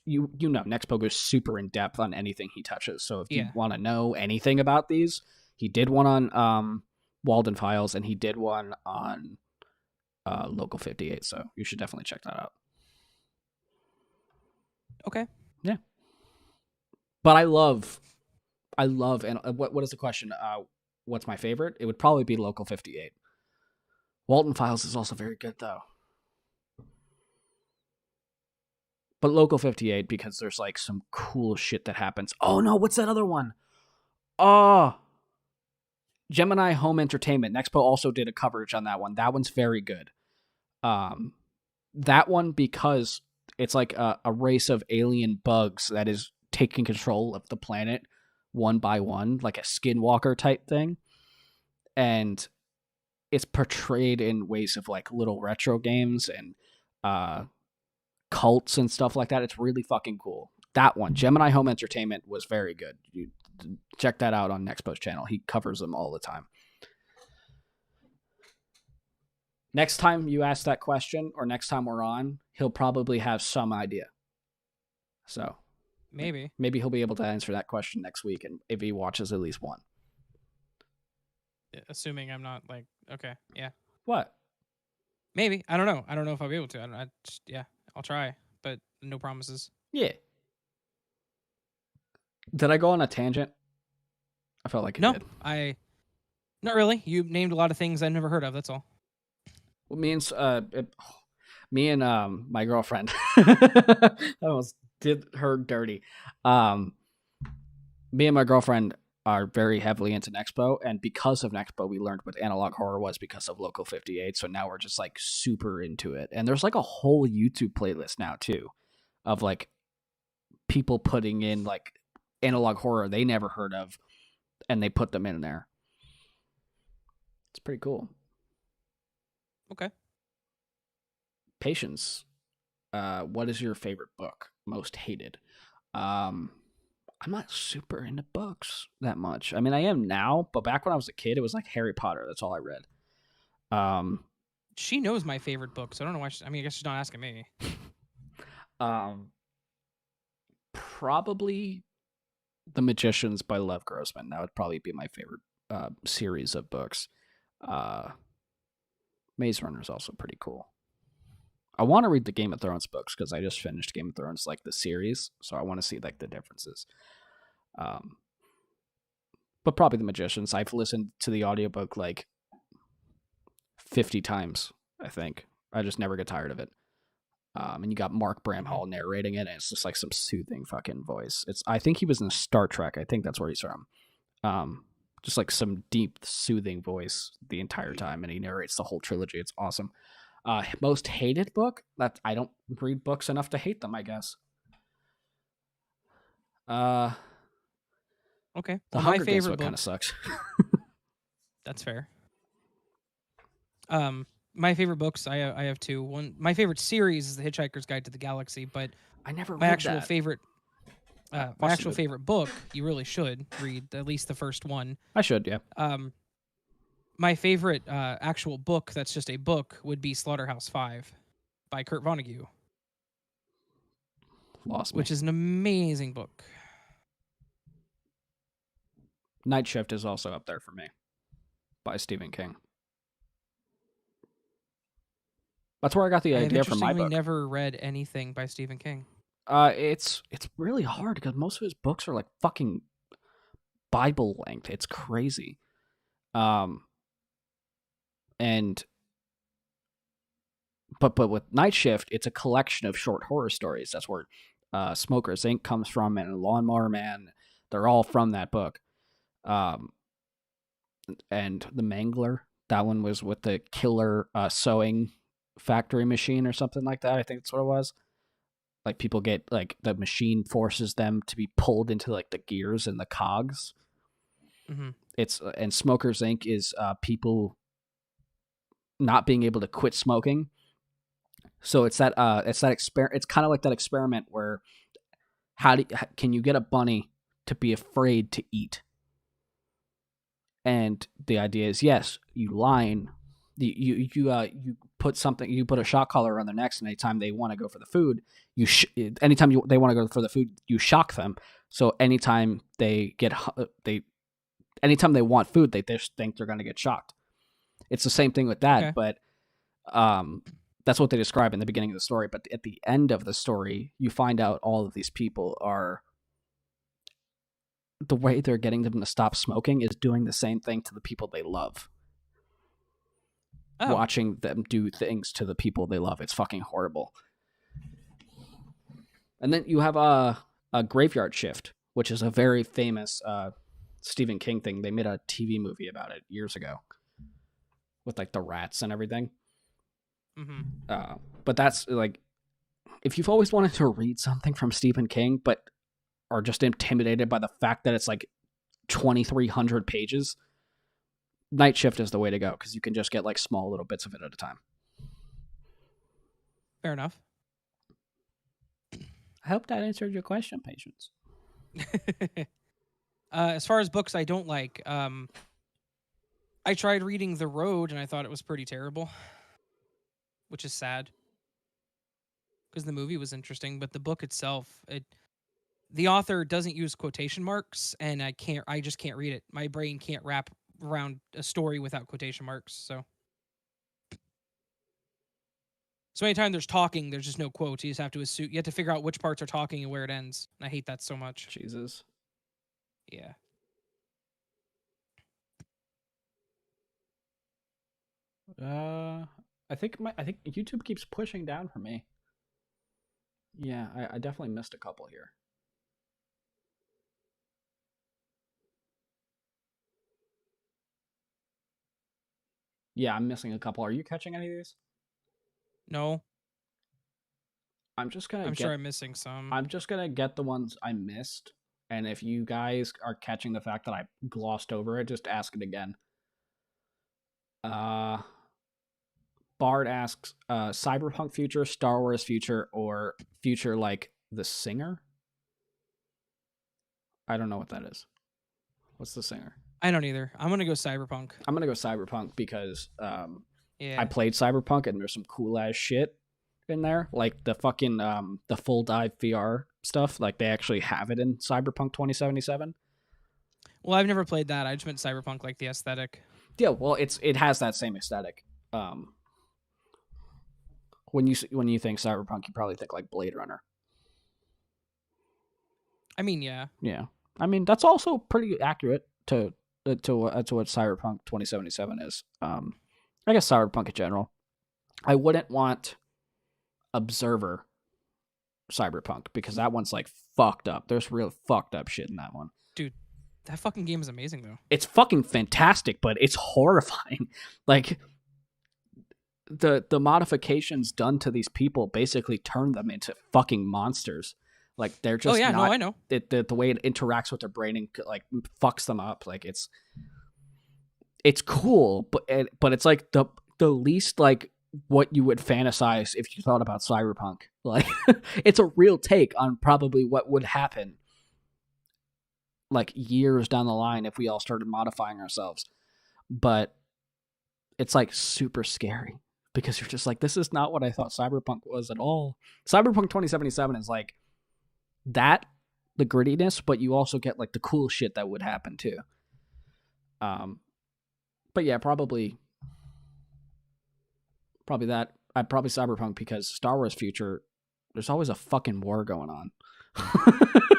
You know, Nexpo goes super in depth on anything he touches. So if you want to know anything about these, he did one on Walden Files, and he did one on Local 58. So you should definitely check that out. Okay. Yeah. But I love, and what is the question? What's my favorite? It would probably be Local 58. Walden Files is also very good, though. But Local 58, because there's like some cool shit that happens. Oh no, what's that other one? Gemini Home Entertainment. Nexpo also did a coverage on that one. That one's very good. That one, because it's like a race of alien bugs that is taking control of the planet one by one, like a skinwalker type thing. And it's portrayed in ways of like little retro games and cults and stuff like that. It's really fucking cool. That one, Gemini Home Entertainment, was very good. You check that out on Nexpo's channel. He covers them all the time. Next time you ask that question, or next time we're on, he'll probably have some idea. So maybe he'll be able to answer that question next week, and if he watches at least one. Assuming I'm not like, okay, yeah. What? Maybe. I don't know. I don't know if I'll be able to. I'll try, but no promises. Yeah. Did I go on a tangent? I felt like it did. Not really. You named a lot of things I've never heard of. That's all. Well, me and my girlfriend, I almost did her dirty. Me and my girlfriend are very heavily into Nexpo, and because of Nexpo, we learned what analog horror was because of Local 58. So now we're just like super into it, and there's like a whole YouTube playlist now too, of like people putting in like analog horror they never heard of, and they put them in there. It's pretty cool. Okay. Patience. What is your favorite book? Most hated? I'm not super into books that much. I mean, I am now, but back when I was a kid, it was like Harry Potter. That's all I read. She knows my favorite book, so I don't know why. I guess she's not asking me. Probably The Magicians by Lev Grossman. That would probably be my favorite series of books. Maze Runner is also pretty cool. I want to read the Game of Thrones books because I just finished Game of Thrones, like the series, so I want to see like the differences. But probably The Magicians. I've listened to the audiobook like 50 times, I think. I just never get tired of it. And you got Mark Bramhall narrating it, and it's just like some soothing fucking voice. I think he was in Star Trek. I think that's where he's from. Just like some deep, soothing voice the entire time, and he narrates the whole trilogy. It's awesome. Most hated book? That I don't read books enough to hate them, I guess. Okay. The Hunger Games book kind of sucks. That's fair. My favorite books, I have two. One, my favorite series is The Hitchhiker's Guide to the Galaxy, but I never read my actual that. favorite. My actual favorite book, you really should read at least the first one. I should, yeah. my favorite actual book that's just a book would be Slaughterhouse-Five by Kurt Vonnegut. Lost me. Which is an amazing book. Night Shift is also up there for me, by Stephen King. That's where I got the idea from my book. I've never read anything by Stephen King. It's really hard because most of his books are like fucking Bible length. It's crazy. But with Night Shift, it's a collection of short horror stories. That's where Smokers Inc. comes from, and Lawnmower Man. They're all from that book. And The Mangler, that one was with the killer sewing factory machine or something like that. I think that's what it was. Like, people get, like, the machine forces them to be pulled into, like, the gears and the cogs. Mm-hmm. And Smokers Inc. is people not being able to quit smoking. So it's that experiment. It's kind of like that experiment where can you get a bunny to be afraid to eat? And the idea is, yes, you line, you put a shock collar around their necks, and anytime they want to go for the food, they want to go for the food, you shock them. So anytime they want food, they just think they're going to get shocked. It's the same thing with that, okay. But that's what they describe in the beginning of the story. But at the end of the story, you find out all of these people are, the way they're getting them to stop smoking is doing the same thing to the people they love. Oh. Watching them do things to the people they love. It's fucking horrible. And then you have a Graveyard Shift, which is a very famous Stephen King thing. They made a TV movie about it years ago with like the rats and everything. Mm-hmm. But that's like, if you've always wanted to read something from Stephen King, but are just intimidated by the fact that it's like 2,300 pages, Night Shift is the way to go, because you can just get like small little bits of it at a time. Fair enough. I hope that answered your question, Patience. As far as books I don't like, I tried reading The Road and I thought it was pretty terrible, which is sad because the movie was interesting, but the book itself, the author doesn't use quotation marks, and I just can't read it. My brain can't wrap around a story without quotation marks. So anytime there's talking, there's just no quotes. You just have to assume, you have to figure out which parts are talking and where it ends. And I hate that so much. Jesus. Yeah. I think YouTube keeps pushing down for me. Yeah, I definitely missed a couple here. Yeah, I'm missing a couple. Are you catching any of these? No. I'm sure I'm missing some. I'm just gonna get the ones I missed, and if you guys are catching the fact that I glossed over it, just ask it again. Bard asks, cyberpunk future, Star Wars future, or future like The Singer? I don't know what that is. What's The Singer? I don't either. I'm going to go cyberpunk. I'm going to go cyberpunk because I played cyberpunk and there's some cool ass shit in there. Like the fucking the full dive VR stuff. Like they actually have it in Cyberpunk 2077. Well, I've never played that. I just meant cyberpunk, like the aesthetic. Yeah, well, it has that same aesthetic. When you think cyberpunk, you probably think like Blade Runner. I mean, yeah. Yeah. I mean, that's also pretty accurate to what Cyberpunk 2077 is. I guess Cyberpunk in general. I wouldn't want Observer Cyberpunk because that one's like fucked up. There's real fucked up shit in that one. Dude, that fucking game is amazing though. It's fucking fantastic, but it's horrifying. Like the modifications done to these people basically turn them into fucking monsters. Like they're just no, I know. The way it interacts with their brain and like fucks them up. Like it's cool, but it's like the least like what you would fantasize if you thought about cyberpunk. Like it's a real take on probably what would happen like years down the line if we all started modifying ourselves. But it's like super scary because you're just like, this is not what I thought Cyberpunk was at all. Cyberpunk 2077 is like that, the grittiness, but you also get like the cool shit that would happen too. But yeah, probably that. I'd probably Cyberpunk because Star Wars Future, there's always a fucking war going on.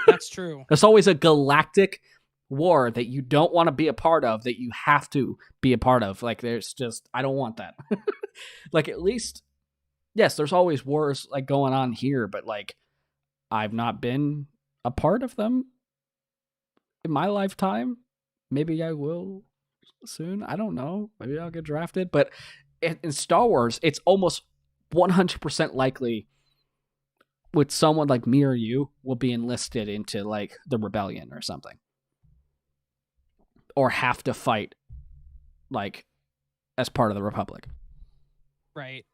That's true. There's always a galactic war that you don't want to be a part of, that you have to be a part of. Like, there's just, I don't want that. Like, at least, yes, there's always wars like going on here, but like, I've not been a part of them in my lifetime. Maybe I will soon. I don't know. Maybe I'll get drafted. But in Star Wars, it's almost 100% likely with someone like me or you will be enlisted into like the rebellion or something, or have to fight like as part of the Republic. Right.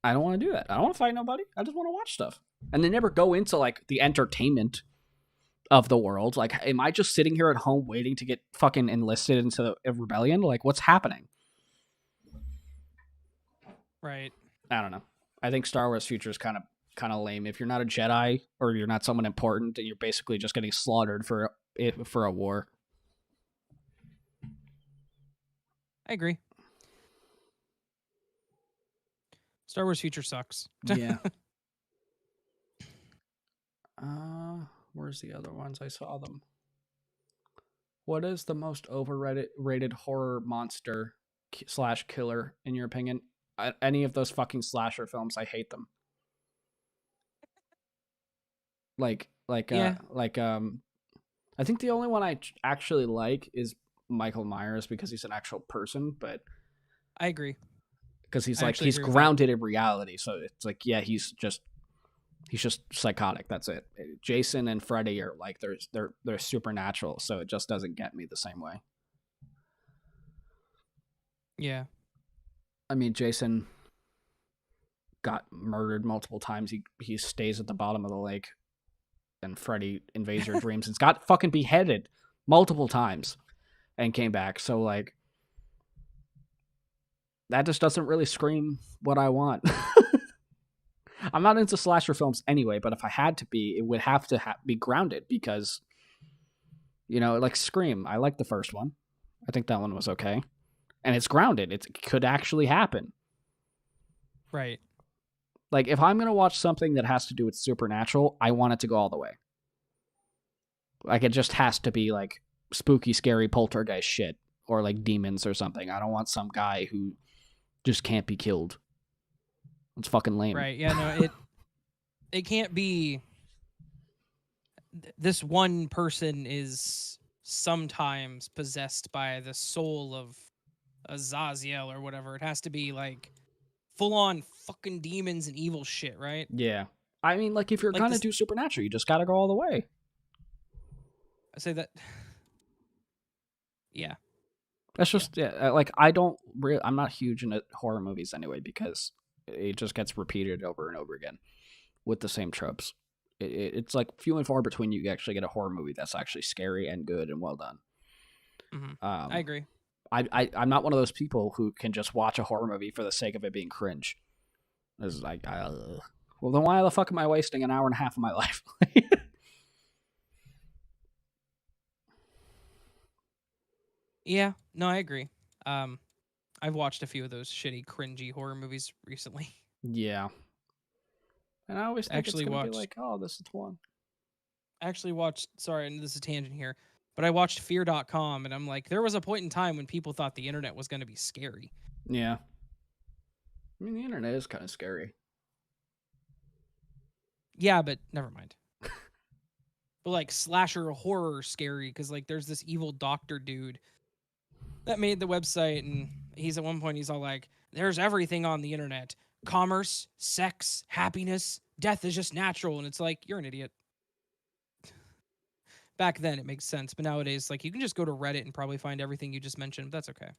I don't want to do that. I don't want to fight nobody. I just want to watch stuff. And they never go into like the entertainment of the world. Like, am I just sitting here at home waiting to get fucking enlisted into a rebellion? Like, what's happening? Right. I don't know. I think Star Wars Future is kind of lame. If you're not a Jedi or you're not someone important, and you're basically just getting slaughtered for a war. I agree. Star Wars Future sucks. Yeah. Where's the other ones? I saw them. What is the most overrated horror monster / killer in your opinion? Any of those fucking slasher films, I hate them. I think the only one I actually like is Michael Myers because he's an actual person, but I agree. Because he's grounded in reality, so it's like, yeah, he's just psychotic. That's it. Jason and Freddy are like they're supernatural, so it just doesn't get me the same way. Yeah. I mean, Jason got murdered multiple times. He stays at the bottom of the lake, and Freddy invades your dreams and got fucking beheaded multiple times and came back. So like, that just doesn't really scream what I want. I'm not into slasher films anyway, but if I had to be, it would have to be grounded because, like Scream. I like the first one. I think that one was okay. And it's grounded. It could actually happen. Right. Like, if I'm going to watch something that has to do with supernatural, I want it to go all the way. Like, it just has to be like spooky, scary poltergeist shit or like demons or something. I don't want some guy who just can't be killed. It's fucking lame. Right. Yeah, no, it can't be this one person is sometimes possessed by the soul of Azazel or whatever. It has to be like full on fucking demons and evil shit, right? Yeah. I mean, like, if you're gonna do supernatural, you just gotta go all the way. I say that. Yeah. That's just like, I'm not huge into horror movies anyway because it just gets repeated over and over again with the same tropes. It's like few and far between you actually get a horror movie that's actually scary and good and well done. Mm-hmm. I agree. I'm not one of those people who can just watch a horror movie for the sake of it being cringe. It's like, well, then why the fuck am I wasting an hour and a half of my life? Yeah, no, I agree. I've watched a few of those shitty, cringy horror movies recently. Yeah. And I always think it's gonna be like, oh, this is the one. I actually watched, sorry, and this is a tangent here, but I watched Fear.com, and I'm like, there was a point in time when people thought the internet was going to be scary. Yeah. I mean, the internet is kind of scary. Yeah, but never mind. But like slasher horror scary, because like there's this evil doctor dude that made the website, and he's at one point, he's all like, there's everything on the internet. Commerce, sex, happiness, death is just natural. And it's like, you're an idiot. Back then it makes sense, but nowadays, like, you can just go to Reddit and probably find everything you just mentioned. But that's okay.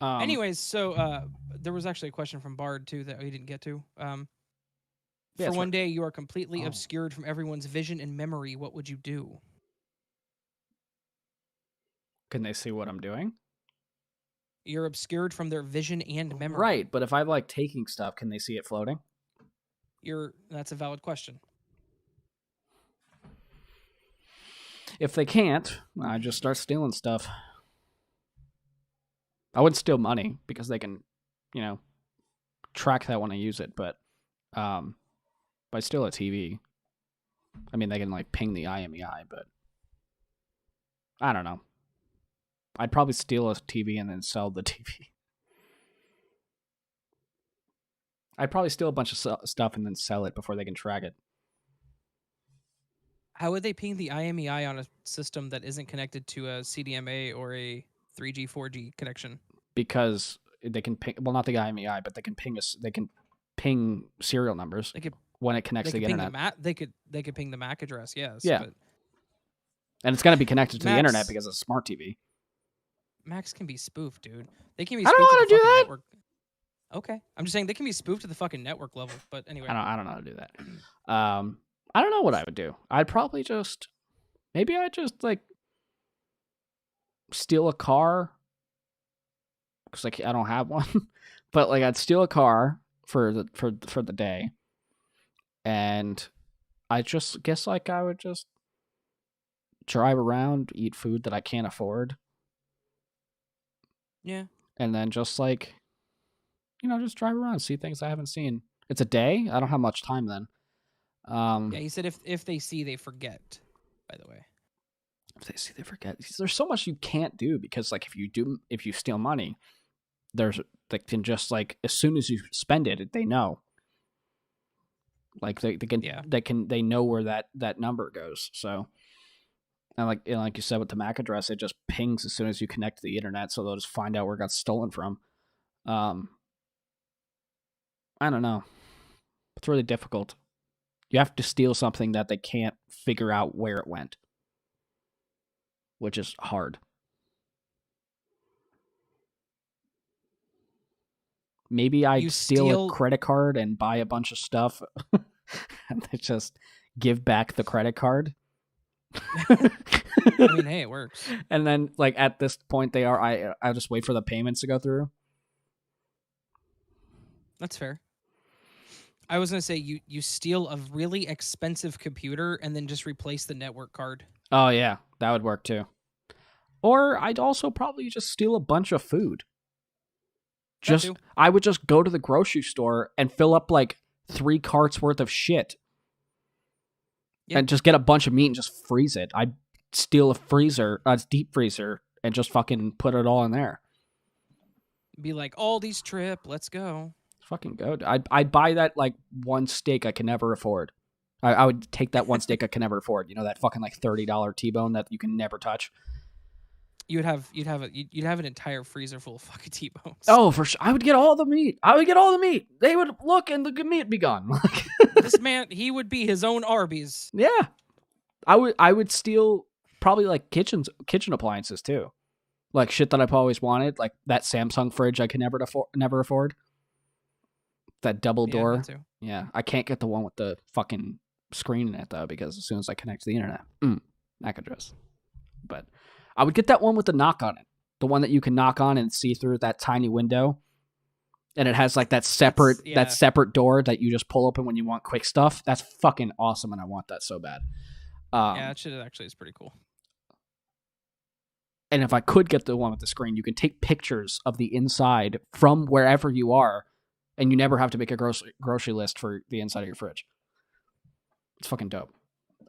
Anyways, so there was actually a question from Bard too that we didn't get to. For one day you are completely obscured from everyone's vision and memory, what would you do? Can they see what I'm doing? You're obscured from their vision and memory. Right, but if I'm like taking stuff, can they see it floating? That's a valid question. If they can't, I just start stealing stuff. I wouldn't steal money because they can, track that when I use it. But if I steal a TV, I mean, they can like ping the IMEI, but I don't know. I'd probably steal a TV and then sell the TV. I'd probably steal a bunch of stuff and then sell it before they can track it. How would they ping the IMEI on a system that isn't connected to a CDMA or a 3G, 4G connection? Because they can ping, well, not the IMEI, but they can ping serial numbers when it connects to the internet. They could ping the MAC address, yes. Yeah. But and it's going to be connected to the internet because it's a smart TV. Macs can be spoofed, dude. They can be spoofed. I don't know how to do that. Network. Okay. I'm just saying they can be spoofed to the fucking network level. But anyway. I don't know how to do that. I don't know what I would do. I'd probably maybe I'd just like steal a car. Because like I don't have one. But like I'd steal a car for the day. And I just guess like I would just drive around, eat food that I can't afford. Yeah. And then just like, just drive around, see things I haven't seen. It's a day. I don't have much time then. Yeah, he said if they see, they forget, by the way. If they see, they forget. There's so much you can't do because like if you steal money, they can just like, as soon as you spend it, they know. Like they know where that number goes. So, and like you said with the MAC address, it just pings as soon as you connect to the internet, so they'll just find out where it got stolen from. I don't know. It's really difficult. You have to steal something that they can't figure out where it went, which is hard. Maybe I'd steal a credit card and buy a bunch of stuff and they just give back the credit card. I mean, hey, it works. And then, like, at this point, I'll just wait for the payments to go through. That's fair. I was going to say, you steal a really expensive computer and then just replace the network card. Oh, yeah. That would work, too. Or I'd also probably just steal a bunch of food. I would just go to the grocery store and fill up, like, 3 carts worth of shit. Yep. And just get a bunch of meat and just freeze it. I'd steal a deep freezer, and just fucking put it all in there. Be like, Aldi's trip, let's go. Fucking go. I'd buy that like one steak I can never afford. I would take that one steak I can never afford. That fucking like $30 T-bone that you can never touch. You'd have an entire freezer full of fucking T-bones. Oh, for sure. I would get all the meat. They would look and the good meat be gone. This man, he would be his own Arby's. Yeah. I would steal probably like kitchen appliances too. Like shit that I've always wanted, like that Samsung fridge I can never afford. That double door. Yeah, I can't get the one with the fucking screen in it though, because as soon as I connect to the internet, MAC address. But I would get that one with the knock on it, the one that you can knock on and see through that tiny window, and it has like that separate door that you just pull open when you want quick stuff. That's fucking awesome, and I want that so bad. Yeah, that shit actually is pretty cool. And if I could get the one with the screen, you can take pictures of the inside from wherever you are. And you never have to make a grocery list for the inside of your fridge. It's fucking dope.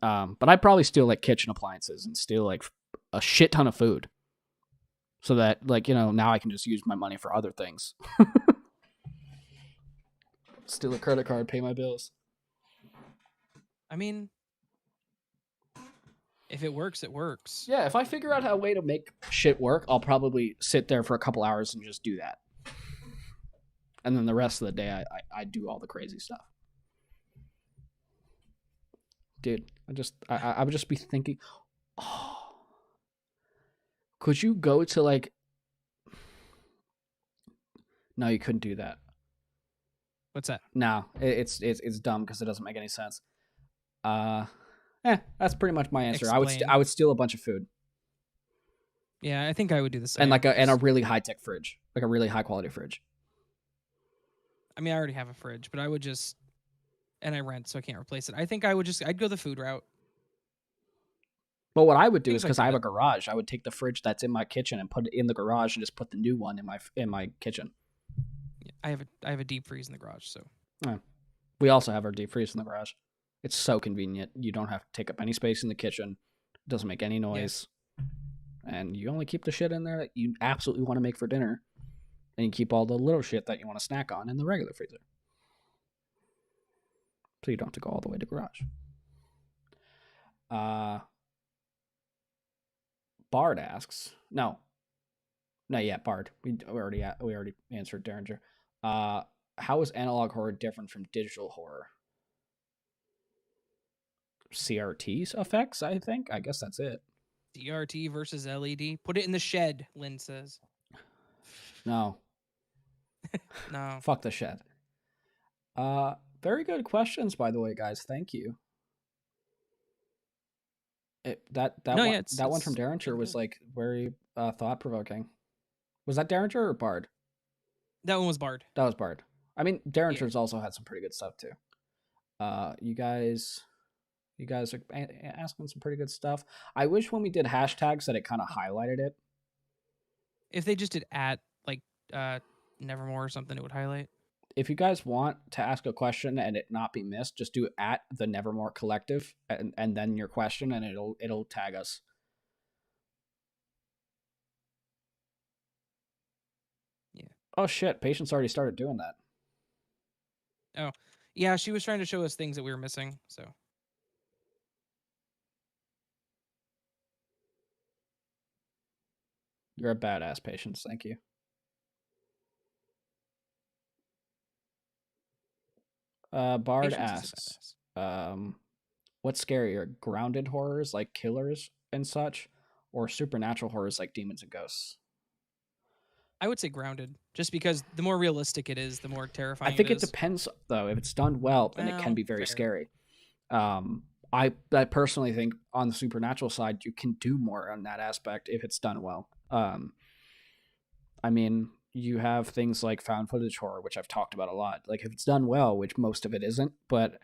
But I'd probably steal like kitchen appliances and steal like a shit ton of food. So that like, now I can just use my money for other things. Steal a credit card, pay my bills. I mean, if it works, it works. Yeah, if I figure out a way to make shit work, I'll probably sit there for a couple hours and just do that. And then the rest of the day, I do all the crazy stuff. Dude, I would just be thinking, could you go to like... No, you couldn't do that. What's that? No, it's dumb because it doesn't make any sense. That's pretty much my answer. Explain. I would steal a bunch of food. Yeah, I think I would do the same. And like a really high tech fridge, like a really high quality fridge. I mean, I already have a fridge, but I would just, and I rent, so I can't replace it. I think I'd go the food route. But what I would do is, Things like because I have that. a garage, I would take the fridge that's in my kitchen and put it in the garage and just put the new one in my kitchen. I have a deep freeze in the garage, so. We also have our deep freeze in the garage. It's so convenient. You don't have to take up any space in the kitchen. It doesn't make any noise. And you only keep the shit in there that you absolutely want to make for dinner. And you keep all the little shit that you want to snack on in the regular freezer. So you don't have to go all the way to garage. Bard asks. No, yeah, Bard. We already answered Derringer. How is analog horror different from digital horror? CRT effects, I think. I guess that's it. CRT versus LED. Put it in the shed, Lynn says. No. No. Fuck the shed. Very good questions, by the way, guys. Thank you. That one from Derringer was like very thought provoking. Was that Derringer or Bard? That one was Bard. That was Bard. I mean, Derringer's also had some pretty good stuff too. You guys are asking some pretty good stuff. I wish when we did hashtags that it kind of highlighted it. If they just did at like Nevermore or something, it would highlight. If you guys want to ask a question and it not be missed, just do at the Nevermore Collective and then your question, and it'll tag us. Yeah. Oh shit! Patience already started doing that. Oh, yeah. She was trying to show us things that we were missing. So. You're a badass, Patience. Thank you. Bard asks, what's scarier, grounded horrors like killers and such, or supernatural horrors like demons and ghosts? I would say grounded, just because the more realistic it is, the more terrifying. I think it depends, though. If it's done well, then it can be very scary. I personally think on the supernatural side, you can do more on that aspect if it's done well. I mean, you have things like found footage horror, which I've talked about a lot. Like if it's done well, which most of it isn't, but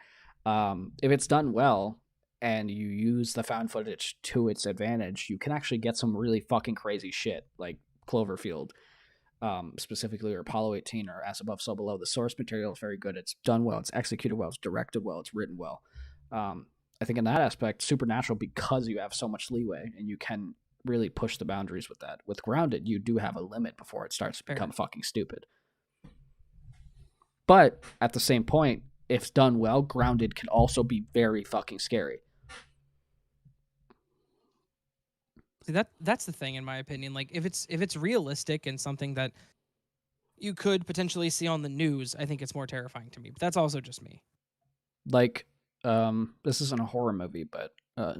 if it's done well and you use the found footage to its advantage, you can actually get some really fucking crazy shit, like Cloverfield, specifically, or Apollo 18, or As Above, So Below. The source material is very good. It's done well. It's executed well. It's directed well. It's written well. I think in that aspect, Supernatural, because you have so much leeway and you can really push the boundaries with that. With Grounded, you do have a limit before it starts to become fucking stupid. But at the same point, if done well, Grounded can also be very fucking scary. See, that's the thing, in my opinion. Like if it's realistic and something that you could potentially see on the news, I think it's more terrifying to me. But that's also just me. Like, this isn't a horror movie, but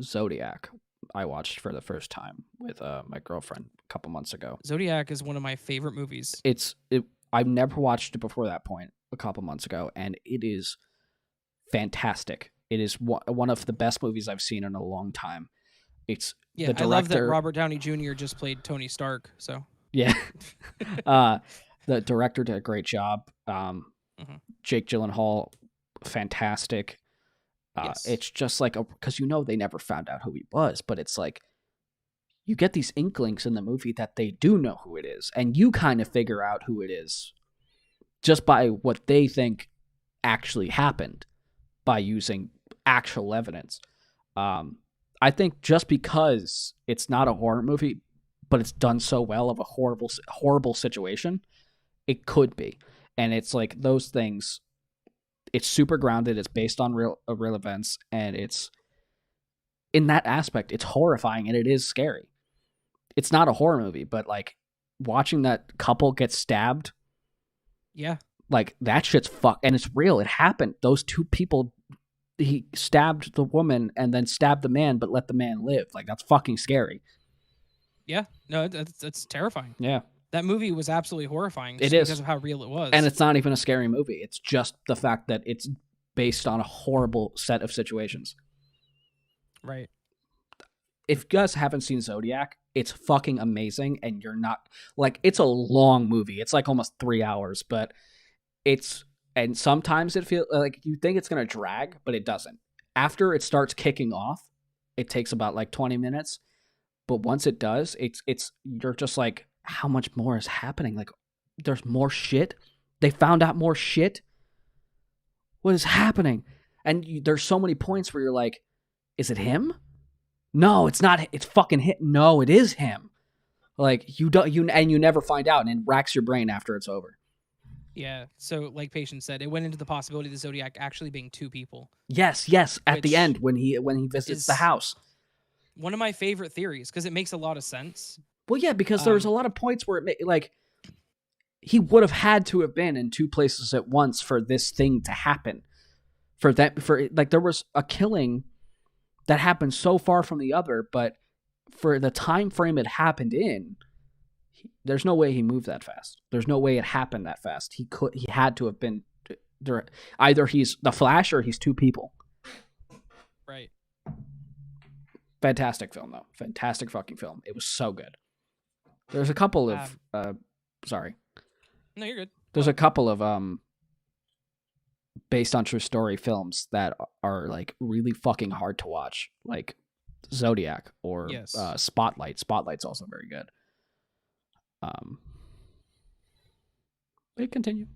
Zodiac, I watched for the first time with my girlfriend a couple months ago. Zodiac is one of my favorite movies. I've never watched it before that point a couple months ago, and it is fantastic. It is one of the best movies I've seen in a long time. It's the director, I love that Robert Downey Jr. just played Tony Stark. So yeah, the director did a great job. Jake Gyllenhaal, fantastic. Yes. It's just like because they never found out who he was, but it's like you get these inklings in the movie that they do know who it is, and you kind of figure out who it is just by what they think actually happened by using actual evidence. I think just because it's not a horror movie, but it's done so well of a horrible situation, it could be. And it's like those things. It's super grounded. It's based on real events, and it's in that aspect, it's horrifying and it is scary. It's not a horror movie, but like watching that couple get stabbed, yeah, like that shit's fucked, and it's real. It happened. Those two people, he stabbed the woman and then stabbed the man, but let the man live. Like that's fucking scary. Yeah, no, that's terrifying. Yeah. That movie was absolutely horrifying because of how real it was. And it's not even a scary movie. It's just the fact that it's based on a horrible set of situations. Right. if you guys haven't seen Zodiac, it's fucking amazing, and you're not like, it's a long movie. It's like almost 3 hours, but it's, and sometimes it feels like you think it's gonna drag, but it doesn't. After it starts kicking off, it takes about like 20 minutes, but once it does, it's you're just like, how much more is happening? Like, there's more shit. They found out more shit. What is happening? And there's so many points where you're like, is it him? No, it's not. It's fucking him. No, it is him. Like, you don't, you never find out, and it racks your brain after it's over. Yeah. So, like Patience said, it went into the possibility of the Zodiac actually being 2 people. Yes. At the end, when he visits the house. One of my favorite theories, because it makes a lot of sense. Well, yeah, because there's a lot of points where like, he would have had to have been in 2 places at once for this thing to happen. For like, there was a killing that happened so far from the other, but for the time frame it happened in, there's no way he moved that fast. There's no way it happened that fast. He had to have been, either he's the Flash or he's 2 people. Right. Fantastic film, though. Fantastic fucking film. It was so good. There's a couple of sorry. No, you're good. There's a couple of based on true story films that are like really fucking hard to watch, like Zodiac or Spotlight. Spotlight's also very good. But continue.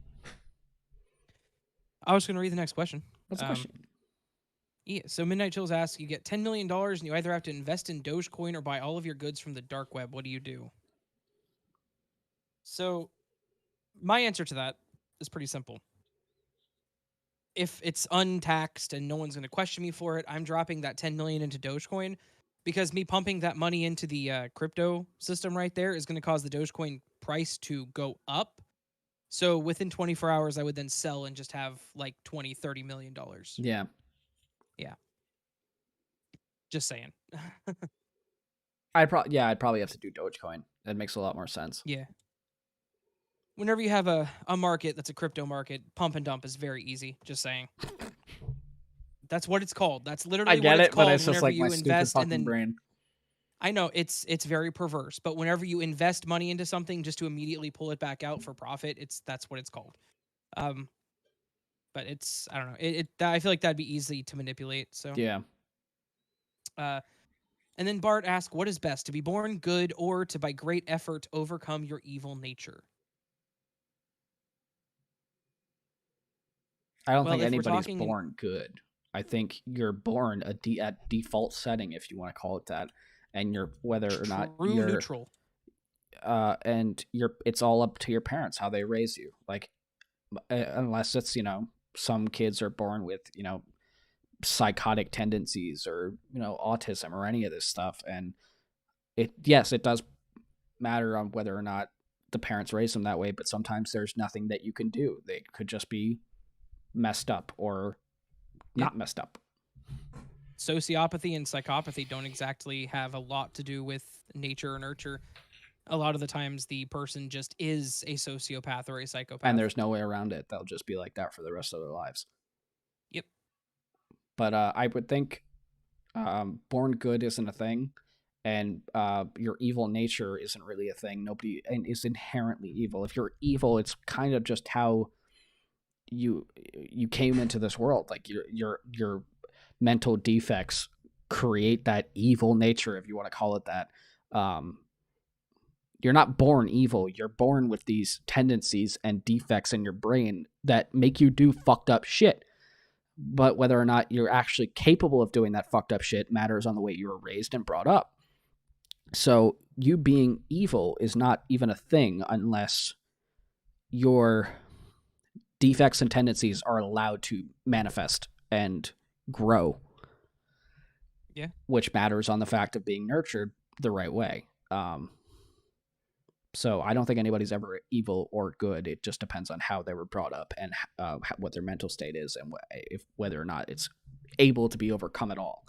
I was going to read the next question. What's the question? Yeah, so Midnight Chills asks, you get $10 million and you either have to invest in Dogecoin or buy all of your goods from the dark web. What do you do? So my answer to that is pretty simple. If it's untaxed and no one's going to question me for it, I'm dropping that 10 million into Dogecoin, because me pumping that money into the crypto system right there is going to cause the Dogecoin price to go up. So within 24 hours, I would then sell and just have like $20-30 million. Yeah. Just saying. I'd probably have to do Dogecoin. That makes a lot more sense. Yeah. Whenever you have a market that's a crypto market, pump and dump is very easy. Just saying. That's what it's called. That's literally what it's called. But it's just like my stupid fucking brain. I know it's very perverse, but whenever you invest money into something just to immediately pull it back out for profit, that's what it's called. But it's, I don't know. I feel like that'd be easy to manipulate. So yeah. And then Bart asked, what is best, to be born good or to by great effort overcome your evil nature? I don't think anybody's born good. I think you're born at default setting, if you want to call it that, and you're whether or not you're neutral. And it's all up to your parents how they raise you. Like, unless it's, some kids are born with, psychotic tendencies or, autism or any of this stuff, and it does matter on whether or not the parents raise them that way, but sometimes there's nothing that you can do. They could just be messed up or not messed up. Sociopathy and psychopathy don't exactly have a lot to do with nature or nurture. A lot of the times the person just is a sociopath or a psychopath. And there's no way around it. They'll just be like that for the rest of their lives. Yep. But I would think born good isn't a thing, and your evil nature isn't really a thing. Nobody is inherently evil. If you're evil, it's kind of just how you came into this world. Like, your mental defects create that evil nature, if you want to call it that. You're not born evil. You're born with these tendencies and defects in your brain that make you do fucked up shit. But whether or not you're actually capable of doing that fucked up shit matters on the way you were raised and brought up. So you being evil is not even a thing unless your defects and tendencies are allowed to manifest and grow. Yeah. Which matters on the fact of being nurtured the right way. So I don't think anybody's ever evil or good. It just depends on how they were brought up and what their mental state is, and whether or not it's able to be overcome at all.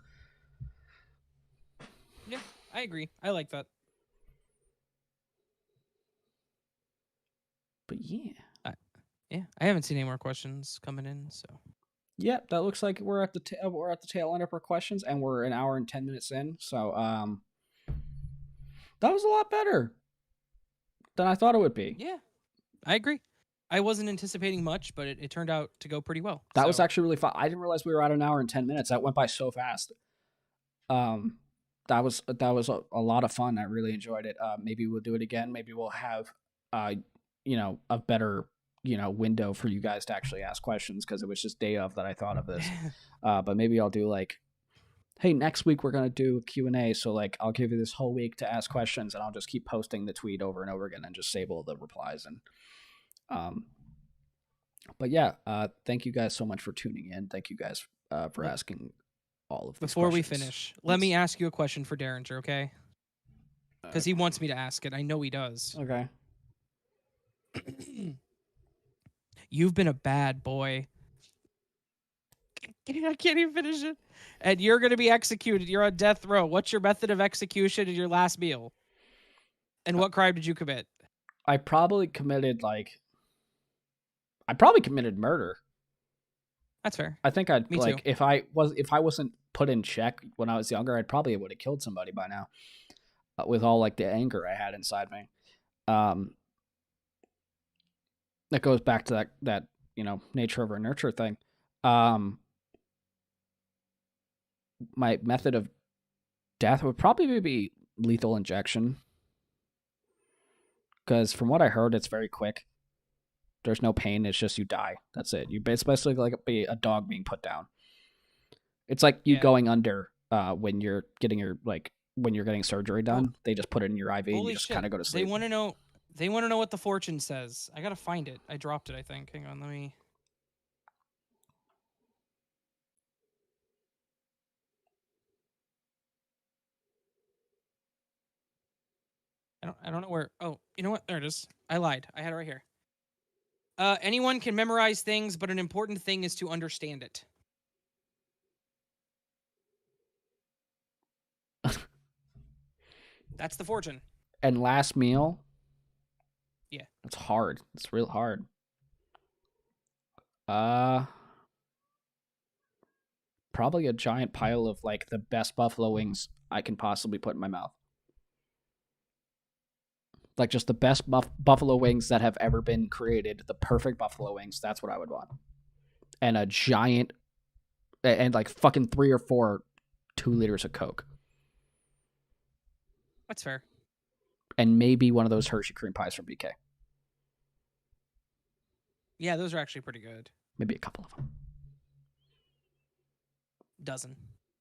Yeah, I agree. I like that. But yeah. I haven't seen any more questions coming in, so. Yeah, that looks like we're at the tail end of our questions, and we're an hour and 10 minutes in. So that was a lot better than I thought it would be. Yeah, I agree. I wasn't anticipating much, but it turned out to go pretty well. That was actually really fun. I didn't realize we were at an hour and 10 minutes. That went by so fast. That was a lot of fun. I really enjoyed it. Maybe we'll do it again. Maybe we'll have a better window for you guys to actually ask questions, because it was just day of that I thought of this. But maybe I'll do like, hey, next week we're gonna do Q&A, so like I'll give you this whole week to ask questions, and I'll just keep posting the tweet over and over again and just save all the replies. And but yeah, thank you guys so much for tuning in. Thank you guys for asking all of these Before we questions. finish, let me ask you a question for Derringer, okay? Because he wants me to ask it. I know he does. Okay. You've been a bad boy. I can't even finish it. And you're going to be executed. You're on death row. What's your method of execution in your last meal? And what crime did you commit? I probably committed murder. That's fair. I think I'd Me like, too. if I wasn't put in check when I was younger, I'd probably would have killed somebody by now, with all like the anger I had inside me. That goes back to that nature over nurture thing. My method of death would probably be lethal injection, because from what I heard, it's very quick. There's no pain. It's just you die. That's it. It's basically like a dog being put down. It's like you going under when you're getting surgery done. They just put it in your IV and you just kind of go to sleep. They want to know what the fortune says. I gotta find it. I dropped it, I think. Hang on, let me. I don't know where. Oh, you know what? There it is. I lied. I had it right here. Anyone can memorize things, but an important thing is to understand it. That's the fortune. And last meal? Yeah. It's hard. It's real hard. Probably a giant pile of like the best buffalo wings I can possibly put in my mouth. Like just the best buffalo wings that have ever been created. The perfect buffalo wings. That's what I would want. And a giant, and like fucking 3 or 4 2 liters of Coke. That's fair. And maybe one of those Hershey cream pies from BK. Yeah, those are actually pretty good. Maybe a couple of them. Dozen.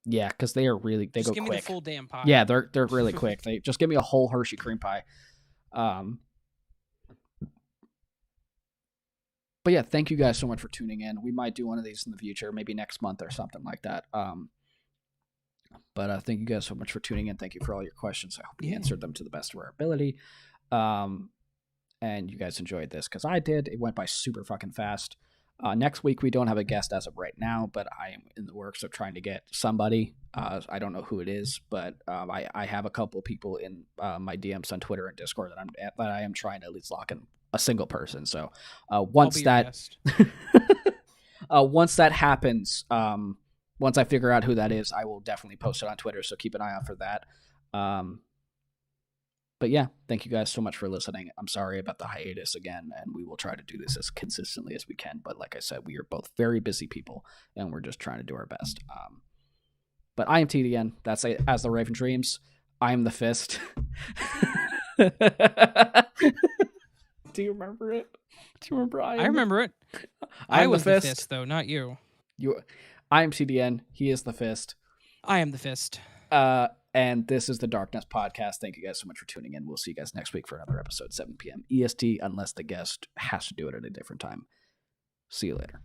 Yeah, because they are really, they just go give quick. Me the full damn pie. Yeah, they're really quick. They just give me a whole Hershey cream pie. But yeah, thank you guys so much for tuning in. We might do one of these in the future, maybe next month or something like that. But thank you guys so much for tuning in. Thank you for all your questions. I hope we answered them to the best of our ability. And you guys enjoyed this, because I did. It went by super fucking fast. Next week, we don't have a guest as of right now, but I am in the works of trying to get somebody. I don't know who it is, but I have a couple of people in my DMs on Twitter and Discord that I am trying to at least lock in a single person. So once that happens, once I figure out who that is, I will definitely post it on Twitter. So keep an eye out for that. But yeah, thank you guys so much for listening. I'm sorry about the hiatus again, and we will try to do this as consistently as we can. But like I said, we are both very busy people, and we're just trying to do our best. But I am TDN. That's As the Raven Dreams. I am the Fist. Do you remember it? Do you remember? I remember it. I was the Fist, though, not you. I am TDN. He is the Fist. I am the Fist. And this is the TheDarkNest podcast. Thank you guys so much for tuning in. We'll see you guys next week for another episode, 7 p.m. EST, unless the guest has to do it at a different time. See you later.